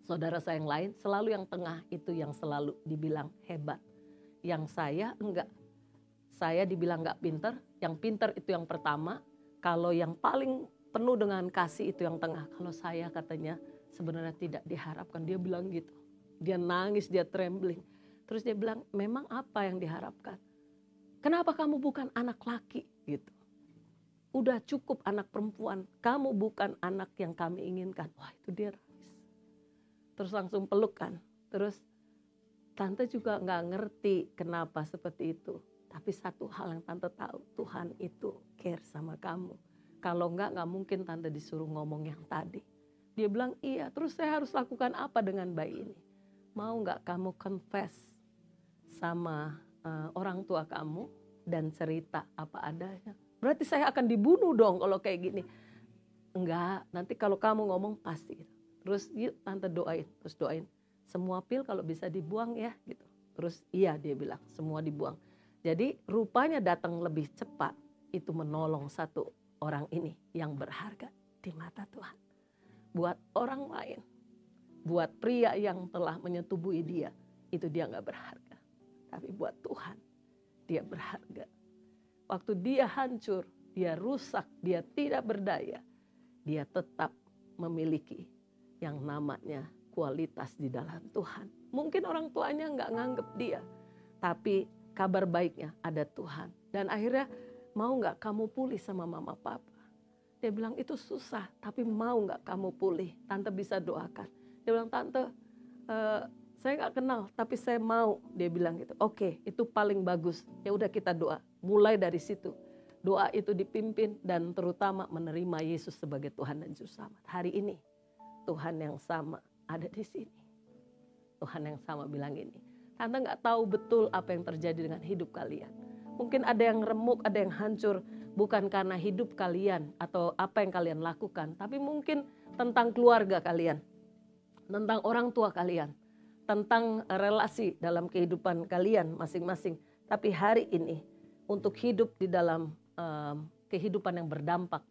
saudara saya yang lain, selalu yang tengah itu yang selalu dibilang hebat. Yang saya enggak. Saya dibilang enggak pinter, yang pinter itu yang pertama. Kalau yang paling penuh dengan kasih itu yang tengah. Kalau saya katanya sebenarnya tidak diharapkan. Dia bilang gitu. Dia nangis, dia trembling. Terus dia bilang, memang apa yang diharapkan? Kenapa kamu bukan anak laki gitu? Udah cukup anak perempuan. Kamu bukan anak yang kami inginkan. Wah itu dia nangis. Terus langsung peluk kan. Terus tante juga nggak ngerti kenapa seperti itu. Tapi satu hal yang tante tahu, Tuhan itu care sama kamu. Kalau nggak mungkin tante disuruh ngomong yang tadi. Dia bilang iya, terus saya harus lakukan apa dengan bayi ini? Mau nggak kamu confess sama orang tua kamu dan cerita apa adanya? Berarti saya akan dibunuh dong kalau kayak gini. Enggak, nanti kalau kamu ngomong pasti. Terus yuk tante doain, terus doain. Semua pil kalau bisa dibuang ya gitu. Terus iya dia bilang semua dibuang. Jadi rupanya datang lebih cepat itu menolong satu orang ini yang berharga di mata Tuhan. Buat orang lain, buat pria yang telah menyetubuhi dia, itu dia gak berharga. Tapi buat Tuhan, dia berharga. Waktu dia hancur, dia rusak, dia tidak berdaya, dia tetap memiliki yang namanya kualitas di dalam Tuhan. Mungkin orang tuanya gak nganggep dia, tapi kabar baiknya ada Tuhan. Dan akhirnya mau gak kamu pulih sama mama papa? Dia bilang itu susah, tapi mau gak kamu pulih? Tante bisa doakan. Dia bilang tante saya gak kenal tapi saya mau. Dia bilang gitu. Oke, itu paling bagus. Ya udah kita doa. Mulai dari situ. Doa itu dipimpin dan terutama menerima Yesus sebagai Tuhan dan Juru Selamat. Hari ini Tuhan yang sama ada di sini. Tuhan yang sama bilang ini. Tante gak tahu betul apa yang terjadi dengan hidup kalian. Mungkin ada yang remuk, ada yang hancur. Bukan karena hidup kalian atau apa yang kalian lakukan. Tapi mungkin tentang keluarga kalian. Tentang orang tua kalian. Tentang relasi dalam kehidupan kalian masing-masing. Tapi hari ini untuk hidup di dalam kehidupan yang berdampak.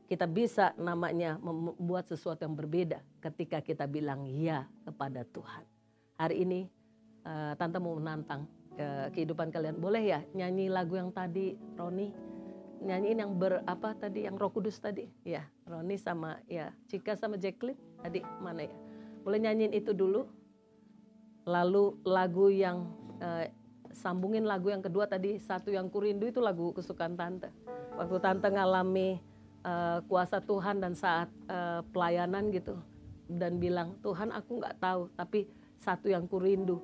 Kita bisa namanya membuat sesuatu yang berbeda ketika kita bilang ya kepada Tuhan. Hari ini Tante mau menantang kehidupan kalian. Boleh ya nyanyi lagu yang tadi Roni? Nyanyiin yang yang Roh Kudus tadi? Ya, Roni sama ya Cika sama Jacqueline tadi mana ya? Boleh nyanyiin itu dulu. Lalu lagu yang sambungin lagu yang kedua tadi, Satu Yang Kurindu itu lagu kesukaan Tante. Waktu Tante ngalami kuasa Tuhan dan saat pelayanan gitu. Dan bilang, Tuhan aku gak tahu tapi satu yang kurindu.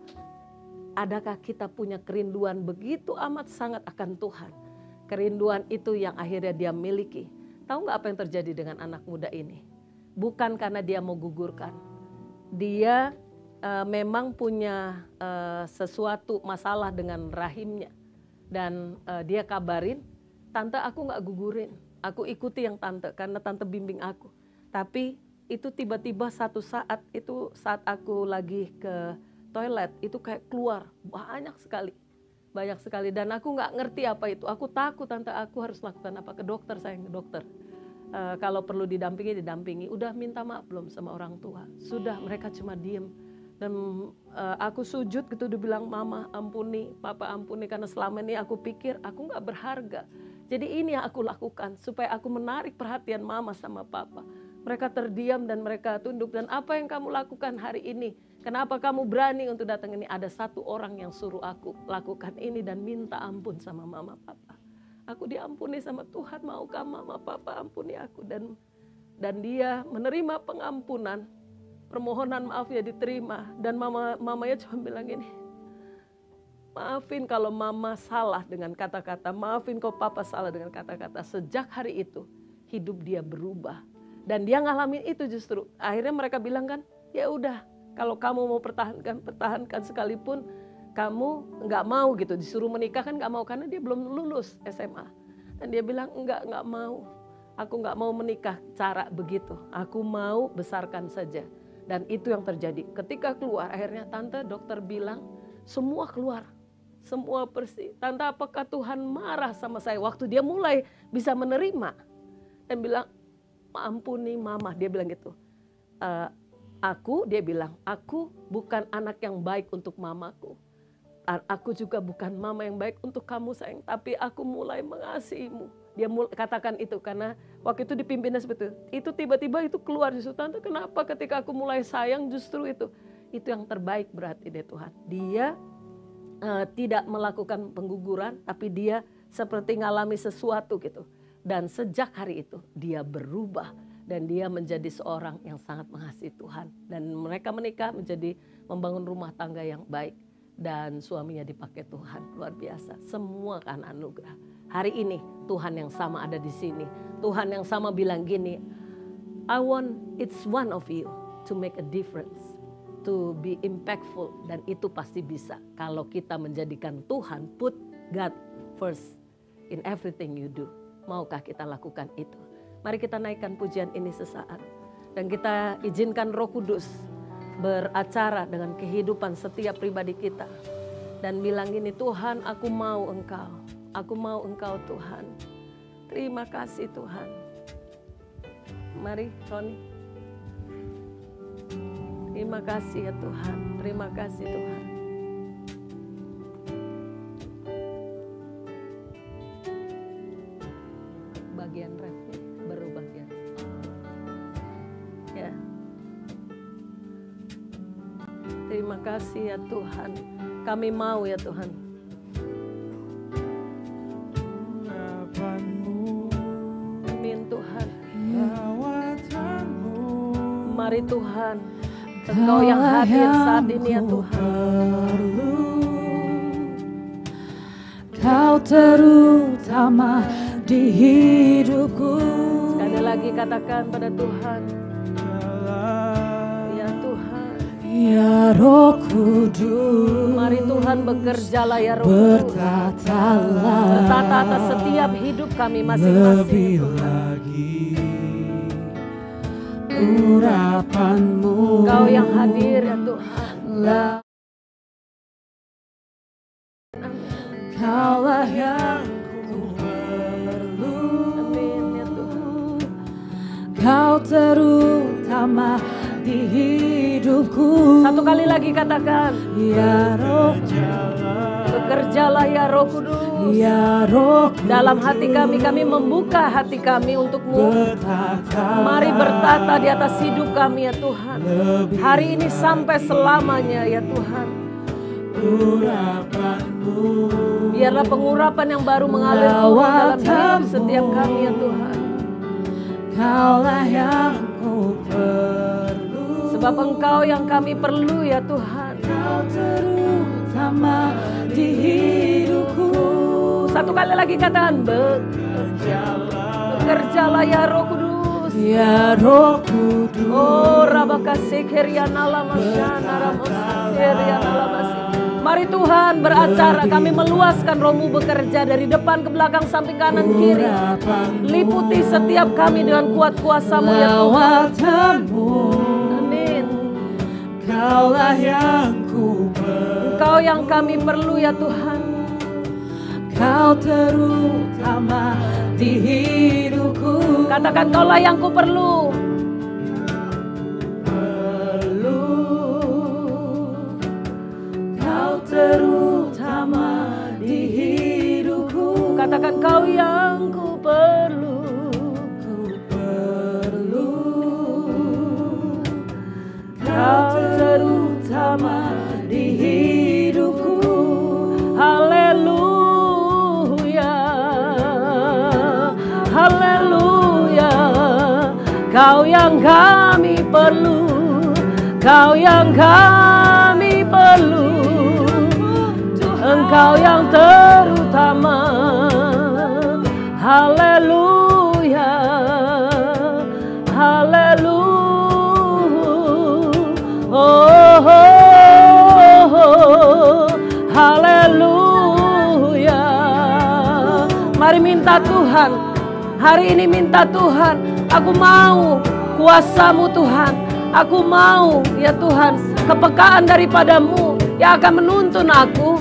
Adakah kita punya kerinduan begitu amat sangat akan Tuhan? Kerinduan itu yang akhirnya dia miliki. Tahu gak apa yang terjadi dengan anak muda ini? Bukan karena dia mau gugurkan. Dia memang punya sesuatu masalah dengan rahimnya. Dan dia kabarin, Tante aku gak gugurin. Aku ikuti yang Tante karena Tante bimbing aku. Tapi itu tiba-tiba satu saat itu saat aku lagi ke toilet itu kayak keluar banyak sekali dan aku nggak ngerti apa itu. Aku takut Tante, aku harus lakukan apa, ke dokter, sayang, ke dokter. Kalau perlu didampingi. Udah minta maaf belum sama orang tua? Sudah, mereka cuma diem. Dan aku sujud gitu, dia bilang, mama ampuni, papa ampuni, karena selama ini aku pikir aku gak berharga. Jadi ini yang aku lakukan, supaya aku menarik perhatian mama sama papa. Mereka terdiam dan mereka tunduk. Dan apa yang kamu lakukan hari ini? Kenapa kamu berani untuk datang ini? Ada satu orang yang suruh aku lakukan ini dan minta ampun sama mama papa. Aku diampuni sama Tuhan, maukah mama papa ampuni aku? Dan dia menerima pengampunan, permohonan maafnya diterima. Dan mamanya cuma bilang gini, maafin kalau mama salah dengan kata-kata, maafin kalau papa salah dengan kata-kata. Sejak hari itu hidup dia berubah. Dan dia ngalamin itu justru. Akhirnya mereka bilang kan, ya udah kalau kamu mau pertahankan sekalipun kamu nggak mau gitu, disuruh menikah kan nggak mau karena dia belum lulus SMA. Dan dia bilang nggak mau, aku nggak mau menikah cara begitu, aku mau besarkan saja. Dan itu yang terjadi. Ketika keluar akhirnya tante dokter bilang semua keluar, semua bersih. Tante apakah Tuhan marah sama saya waktu dia mulai bisa menerima dan bilang ampuni mama, dia bilang gitu. Dia bilang aku bukan anak yang baik untuk mamaku. Aku juga bukan mama yang baik untuk kamu sayang, tapi aku mulai mengasihimu. Dia katakan itu karena waktu itu dipimpinnya seperti itu. Tiba-tiba itu keluar justru, tante kenapa ketika aku mulai sayang justru itu yang terbaik berarti deh Tuhan. Dia tidak melakukan pengguguran, tapi dia seperti ngalami sesuatu gitu. Dan sejak hari itu dia berubah dan dia menjadi seorang yang sangat mengasihi Tuhan. Dan mereka menikah menjadi membangun rumah tangga yang baik. Dan suaminya dipakai Tuhan, luar biasa. Semua kan anugerah. Hari ini Tuhan yang sama ada di sini. Tuhan yang sama bilang gini, I want it's one of you to make a difference, to be impactful. Dan itu pasti bisa kalau kita menjadikan Tuhan, put God first in everything you do. Maukah kita lakukan itu? Mari kita naikkan pujian ini sesaat. Dan kita izinkan Roh Kudus beracara dengan kehidupan setiap pribadi kita. Dan bilang gini, Tuhan aku mau Engkau. Aku mau Engkau Tuhan. Terima kasih Tuhan. Mari Roni. Terima kasih ya Tuhan. Terima kasih Tuhan. Bagian ref berubah ya. Ya. Terima kasih ya Tuhan. Kami mau ya Tuhan. Amin Tuhan. Mari Tuhan. Engkau yang hadir saat ini ya Tuhan. Kau terutama di hidupku. Sekali lagi katakan pada Tuhan. Ya Tuhan. Ya Roh Kudus. Mari Tuhan bekerjalah ya Roh Kudus. Bertata atas setiap hidup kami masing-masing. Lebih lagi urapanmu. Engkau yang hadir ya Tuhan. Kaulah yang ku perlu. Amin ya Tuhan. Kau terutama di hidupku. Satu kali lagi katakan. Ya Roh, bekerjalah ya Roh Kudus. ya Roh Kudus. Dalam hati kami membuka hati kami untuk-Mu. Mari bertata di atas hidup kami ya Tuhan. Hari ini sampai selamanya ya Tuhan. Biarlah pengurapan yang baru mengalir turun dalam hidup setiap kami ya Tuhan. Kaulah yang ku perlu. Sebab Engkau yang kami perlu ya Tuhan. Kau terutama di hidupku. Satu kali lagi katakan, bekerjalah ya Roh Kudus. Ya Roh Kudus. Oh rabakasekeriana lamasyana ramasekeriana lamasi. Mari Tuhan beracara, kami meluaskan Roh-Mu bekerja dari depan ke belakang, samping kanan kiri. Liputi setiap kami dengan kuat kuasa-Mu ya Tuhan. Amin. Kaulah yang ku perlu. Engkau yang kami perlu ya Tuhan. Kau terutama di hidupku. Katakan kaulah yang ku perlu. Kau terutama di hidupku. Katakan kau yang ku perlu. Kau terutama di hidupku. Haleluya, haleluya. Kau yang kami perlu, kau yang kami perlu. Engkau yang terutama. Haleluya, haleluya. Oh, oh, oh, haleluya. Mari minta Tuhan. Hari ini minta Tuhan. Aku mau kuasa-Mu Tuhan. Aku mau ya Tuhan kepekaan daripadamu yang akan menuntun aku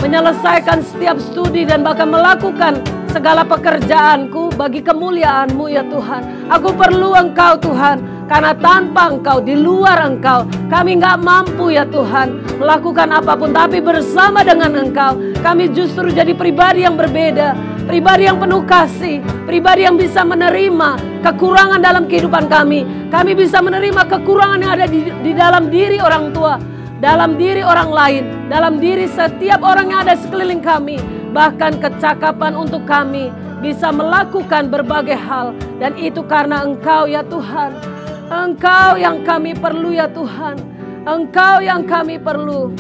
menyelesaikan setiap studi dan bahkan melakukan segala pekerjaanku bagi kemuliaan-Mu ya Tuhan. Aku perlu Engkau Tuhan. Karena tanpa Engkau, di luar Engkau, kami nggak mampu ya Tuhan melakukan apapun. Tapi bersama dengan Engkau, kami justru jadi pribadi yang berbeda. Pribadi yang penuh kasih. Pribadi yang bisa menerima kekurangan dalam kehidupan kami. Kami bisa menerima kekurangan yang ada di dalam diri orang tua. Dalam diri orang lain. Dalam diri setiap orang yang ada sekeliling kami. Bahkan kecakapan untuk kami bisa melakukan berbagai hal. Dan itu karena Engkau ya Tuhan. Engkau yang kami perlu ya Tuhan. Engkau yang kami perlu.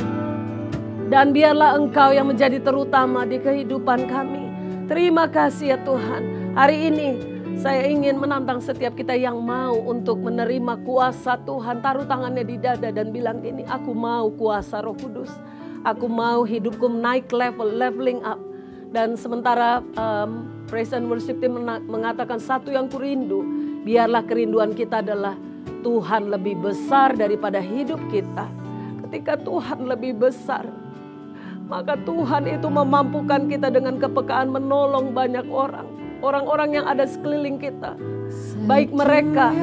Dan biarlah Engkau yang menjadi terutama di kehidupan kami. Terima kasih ya Tuhan. Hari ini saya ingin menantang setiap kita yang mau untuk menerima kuasa Tuhan. Taruh tangannya di dada dan bilang gini, aku mau kuasa Roh Kudus. Aku mau hidupku naik leveling up. Dan sementara Praise and Worship Team mengatakan satu yang kurindu. Biarlah kerinduan kita adalah Tuhan lebih besar daripada hidup kita. Ketika Tuhan lebih besar, maka Tuhan itu memampukan kita dengan kepekaan menolong banyak orang. Orang-orang yang ada sekeliling kita. Baik mereka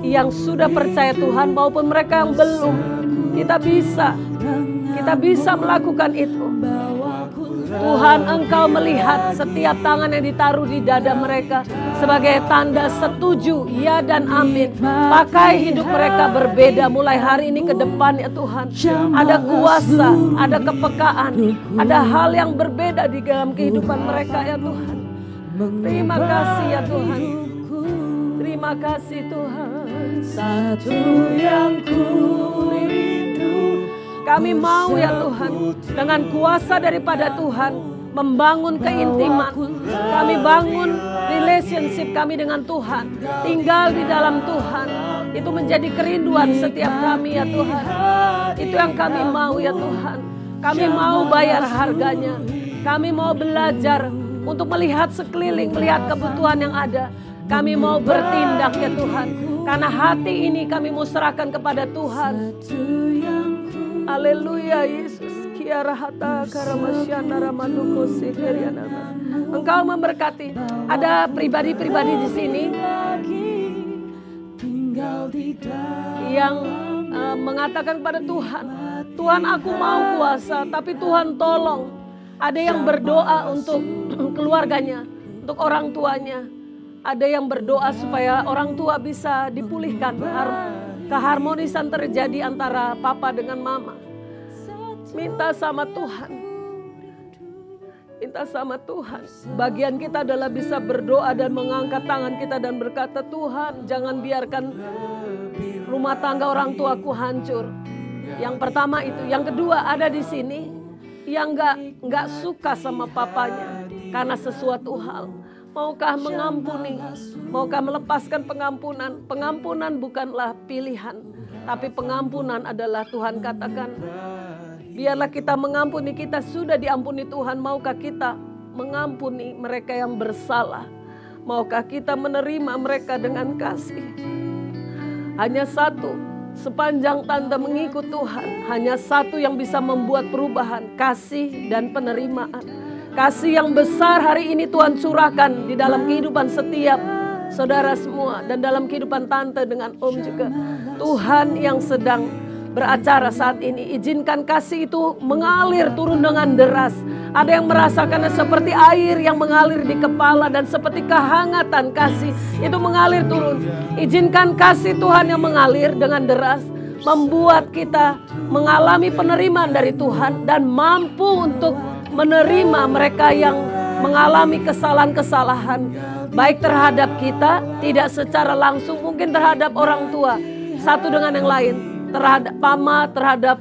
yang sudah percaya Tuhan maupun mereka yang belum. Kita bisa melakukan itu. Tuhan, Engkau melihat setiap tangan yang ditaruh di dada mereka sebagai tanda setuju, ya dan amin. Pakai hidup mereka berbeda mulai hari ini ke depan ya Tuhan. Ada kuasa, ada kepekaan, ada hal yang berbeda di dalam kehidupan mereka ya Tuhan. Terima kasih ya Tuhan. Terima kasih Tuhan. Satu yang ku rindu. Kami mau ya Tuhan, dengan kuasa daripada Tuhan, membangun keintiman. Kami bangun relationship kami dengan Tuhan. Tinggal di dalam Tuhan. Itu menjadi kerinduan setiap kami ya Tuhan. Itu yang kami mau ya Tuhan. Kami mau bayar harganya. Kami mau belajar untuk melihat sekeliling, melihat kebutuhan yang ada. Kami mau bertindak ya Tuhan. Karena hati ini kami mau serahkan kepada Tuhan. Haleluya Yesus. Engkau memberkati. Ada pribadi-pribadi di sini yang mengatakan kepada Tuhan, Tuhan aku mau kuasa, tapi Tuhan tolong. Ada yang berdoa untuk keluarganya, untuk orang tuanya. Ada yang berdoa supaya orang tua bisa dipulihkan. Keharmonisan terjadi antara papa dengan mama. Minta sama Tuhan. Minta sama Tuhan. Bagian kita adalah bisa berdoa dan mengangkat tangan kita dan berkata, Tuhan jangan biarkan rumah tangga orang tuaku hancur. Yang pertama itu. Yang kedua ada di sini yang nggak suka sama papanya karena sesuatu hal. Maukah mengampuni? Maukah melepaskan pengampunan? Pengampunan bukanlah pilihan, tapi pengampunan adalah Tuhan katakan, biarlah kita mengampuni, kita sudah diampuni Tuhan. Maukah kita mengampuni mereka yang bersalah? Maukah kita menerima mereka dengan kasih? Hanya satu, sepanjang tanda mengikut Tuhan, hanya satu yang bisa membuat perubahan, kasih dan penerimaan. Kasih yang besar hari ini Tuhan curahkan di dalam kehidupan setiap saudara semua, dan dalam kehidupan tante dengan om juga. Tuhan yang sedang beracara saat ini, izinkan kasih itu mengalir turun dengan deras. Ada yang merasakannya seperti air yang mengalir di kepala dan seperti kehangatan kasih itu mengalir turun. Izinkan kasih Tuhan yang mengalir dengan deras membuat kita mengalami penerimaan dari Tuhan dan mampu untuk menerima mereka yang mengalami kesalahan-kesalahan baik terhadap kita, tidak secara langsung, mungkin terhadap orang tua satu dengan yang lain, terhadap mama terhadap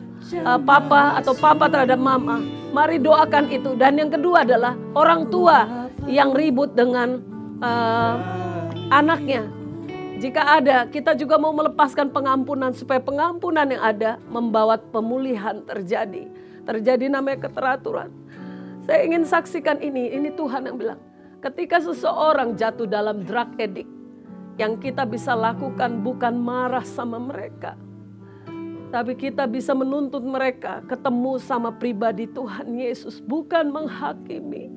papa atau papa terhadap mama. Mari doakan itu. Dan yang kedua adalah orang tua yang ribut dengan anaknya. Jika ada, kita juga mau melepaskan pengampunan supaya pengampunan yang ada membawa pemulihan terjadi. Terjadi namanya keteraturan. Saya ingin saksikan ini Tuhan yang bilang. Ketika seseorang jatuh dalam drug addict, yang kita bisa lakukan bukan marah sama mereka, tapi kita bisa menuntut mereka ketemu sama pribadi Tuhan Yesus. Bukan menghakimi,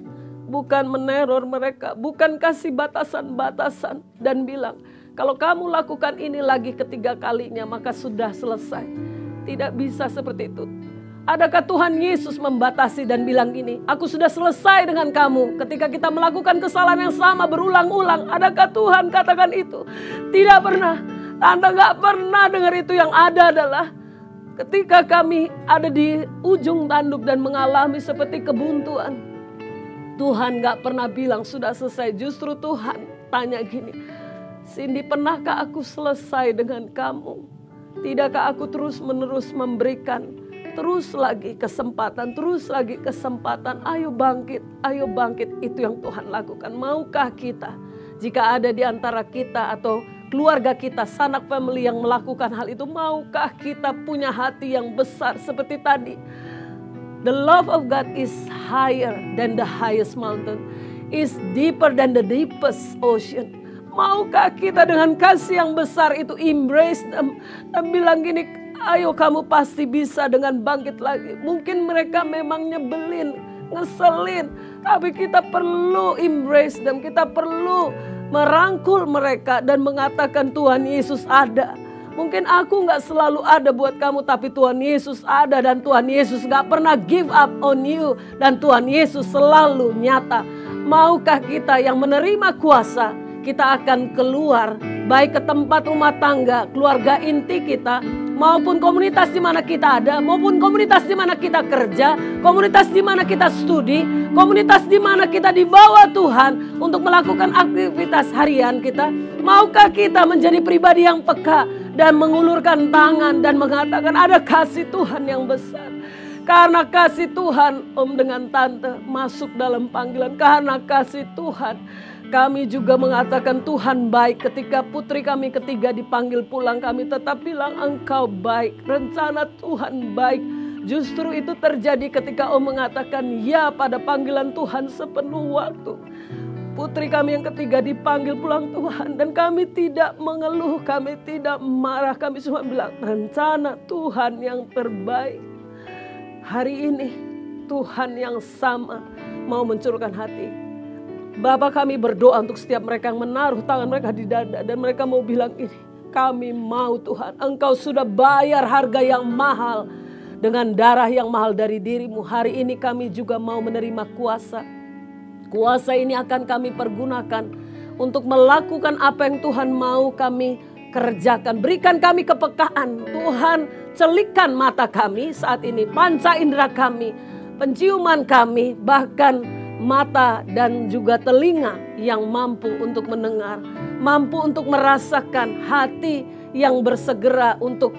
bukan meneror mereka, bukan kasih batasan-batasan dan bilang, kalau kamu lakukan ini lagi ketiga kalinya maka sudah selesai. Tidak bisa seperti itu. Adakah Tuhan Yesus membatasi dan bilang gini, aku sudah selesai dengan kamu ketika kita melakukan kesalahan yang sama berulang-ulang? Adakah Tuhan katakan itu? Tidak pernah. Tante gak pernah dengar itu. Yang ada adalah ketika kami ada di ujung tanduk dan mengalami seperti kebuntuan, Tuhan gak pernah bilang sudah selesai. Justru Tuhan tanya gini, Cindy, pernahkah aku selesai dengan kamu? Tidakkah aku terus-menerus memberikan terus lagi kesempatan, terus lagi kesempatan? Ayo bangkit, ayo bangkit. Itu yang Tuhan lakukan. Maukah kita, jika ada di antara kita atau keluarga kita, sanak family yang melakukan hal itu, maukah kita punya hati yang besar seperti tadi? The love of God is higher than the highest mountain, is deeper than the deepest ocean. Maukah kita dengan kasih yang besar itu embrace them dan bilang gini, ayo kamu pasti bisa dengan bangkit lagi. Mungkin mereka memang nyebelin, ngeselin, tapi kita perlu embrace them. Kita perlu merangkul mereka dan mengatakan Tuhan Yesus ada. Mungkin aku gak selalu ada buat kamu, tapi Tuhan Yesus ada. Dan Tuhan Yesus gak pernah give up on you. Dan Tuhan Yesus selalu nyata. Maukah kita yang menerima kuasa, kita akan keluar baik ke tempat rumah tangga, keluarga inti kita, maupun komunitas di mana kita ada, maupun komunitas di mana kita kerja, komunitas di mana kita studi, komunitas di mana kita dibawa Tuhan untuk melakukan aktivitas harian kita. Maukah kita menjadi pribadi yang peka dan mengulurkan tangan dan mengatakan ada kasih Tuhan yang besar. Karena kasih Tuhan, om dengan tante masuk dalam panggilan. Karena kasih Tuhan, kami juga mengatakan Tuhan baik. Ketika putri kami ketiga dipanggil pulang, kami tetap bilang engkau baik. Rencana Tuhan baik. Justru itu terjadi ketika om mengatakan ya pada panggilan Tuhan sepenuh waktu. Putri kami yang ketiga dipanggil pulang Tuhan. Dan kami tidak mengeluh, kami tidak marah. Kami cuma bilang rencana Tuhan yang terbaik. Hari ini Tuhan yang sama mau mencurahkan hati. Bapa, kami berdoa untuk setiap mereka yang menaruh tangan mereka di dada. Dan mereka mau bilang ini, kami mau Tuhan, Engkau sudah bayar harga yang mahal dengan darah yang mahal dari dirimu. Hari ini kami juga mau menerima kuasa. Kuasa ini akan kami pergunakan untuk melakukan apa yang Tuhan mau kami kerjakan. Berikan kami kepekaan. Tuhan, celikkan mata kami saat ini, panca indera kami, penciuman kami, bahkan mata dan juga telinga yang mampu untuk mendengar, mampu untuk merasakan, hati yang bersegera untuk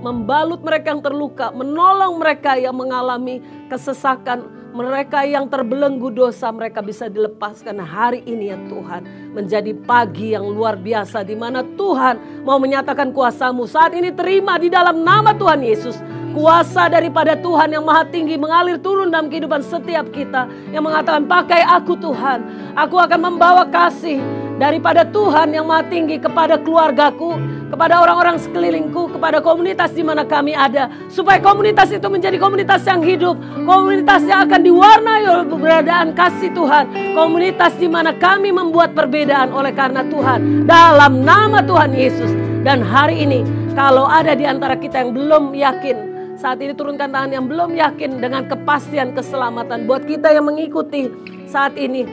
membalut mereka yang terluka, menolong mereka yang mengalami kesesakan, mereka yang terbelenggu dosa, mereka bisa dilepaskan. Hari ini ya Tuhan, menjadi pagi yang luar biasa di mana Tuhan mau menyatakan kuasa-Mu. Saat ini terima di dalam nama Tuhan Yesus. Kuasa daripada Tuhan yang maha tinggi mengalir turun dalam kehidupan setiap kita. Yang mengatakan pakai aku Tuhan. Aku akan membawa kasih daripada Tuhan yang Maha Tinggi kepada keluargaku, kepada orang-orang sekelilingku, kepada komunitas di mana kami ada. Supaya komunitas itu menjadi komunitas yang hidup, komunitas yang akan diwarnai oleh keberadaan kasih Tuhan, komunitas di mana kami membuat perbedaan oleh karena Tuhan, dalam nama Tuhan Yesus. Dan hari ini kalau ada di antara kita yang belum yakin, saat ini turunkan tangan yang belum yakin dengan kepastian keselamatan. Buat kita yang mengikuti saat ini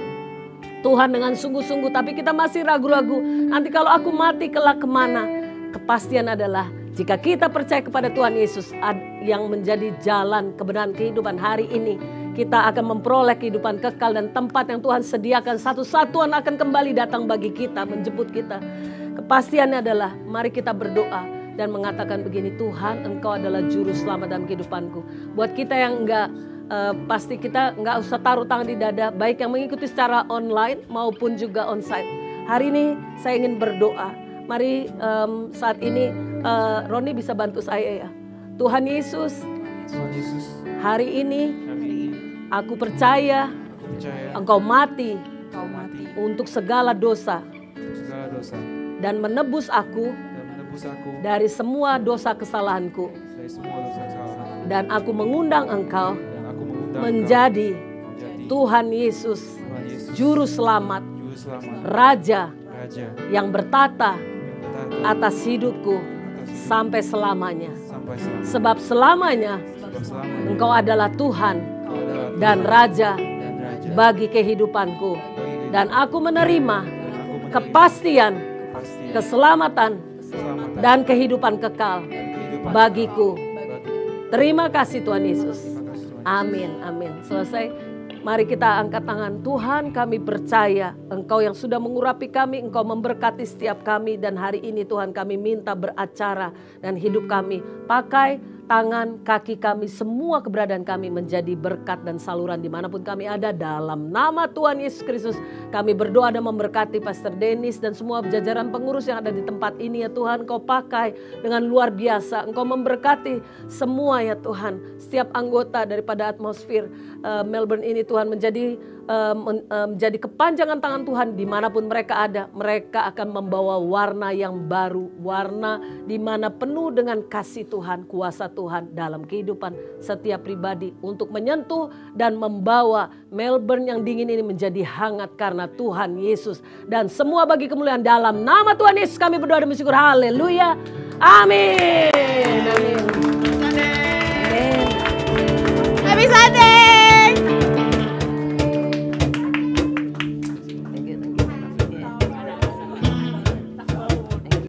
Tuhan dengan sungguh-sungguh, tapi kita masih ragu-ragu, nanti kalau aku mati kelak kemana? Kepastian adalah jika kita percaya kepada Tuhan Yesus yang menjadi jalan kebenaran kehidupan, hari ini kita akan memperoleh kehidupan kekal, dan tempat yang Tuhan sediakan satu-satuan akan kembali datang bagi kita, menjemput kita. Kepastiannya adalah mari kita berdoa dan mengatakan begini, Tuhan Engkau adalah juru selamat dalam kehidupanku. Buat kita yang pasti kita enggak usah taruh tangan di dada, baik yang mengikuti secara online maupun juga onsite. Hari ini saya ingin berdoa. Mari saat ini Roni bisa bantu saya ya. Tuhan Yesus, hari ini aku percaya Engkau mati untuk segala dosa dan menebus aku dari semua dosa kesalahanku. Dan aku mengundang Engkau menjadi Tuhan Yesus, Juru Selamat, Raja yang bertata atas hidupku sampai selamanya. Sebab selamanya Engkau adalah Tuhan dan Raja bagi kehidupanku. Dan aku menerima kepastian, keselamatan, dan kehidupan kekal bagiku. Terima kasih Tuhan Yesus. Amin, amin. Selesai. Mari kita angkat tangan. Tuhan, kami percaya Engkau yang sudah mengurapi kami, Engkau memberkati setiap kami. Dan hari ini Tuhan kami minta beracara dan hidup kami. Pakai tangan, kaki kami, semua keberadaan kami menjadi berkat dan saluran dimanapun kami ada. Dalam nama Tuhan Yesus Kristus kami berdoa dan memberkati Pastor Dennis dan semua jajaran pengurus yang ada di tempat ini ya Tuhan. Engkau pakai dengan luar biasa, Engkau memberkati semua ya Tuhan. Setiap anggota daripada atmosfer Melbourne ini Tuhan menjadi kepanjangan tangan Tuhan dimanapun mereka ada. Mereka akan membawa warna yang baru, warna dimana penuh dengan kasih Tuhan, kuasa Tuhan dalam kehidupan setiap pribadi untuk menyentuh dan membawa Melbourne yang dingin ini menjadi hangat karena Tuhan Yesus. Dan semua bagi kemuliaan dalam nama Tuhan Yesus kami berdoa dan bersyukur. Haleluya. Amin. Amin.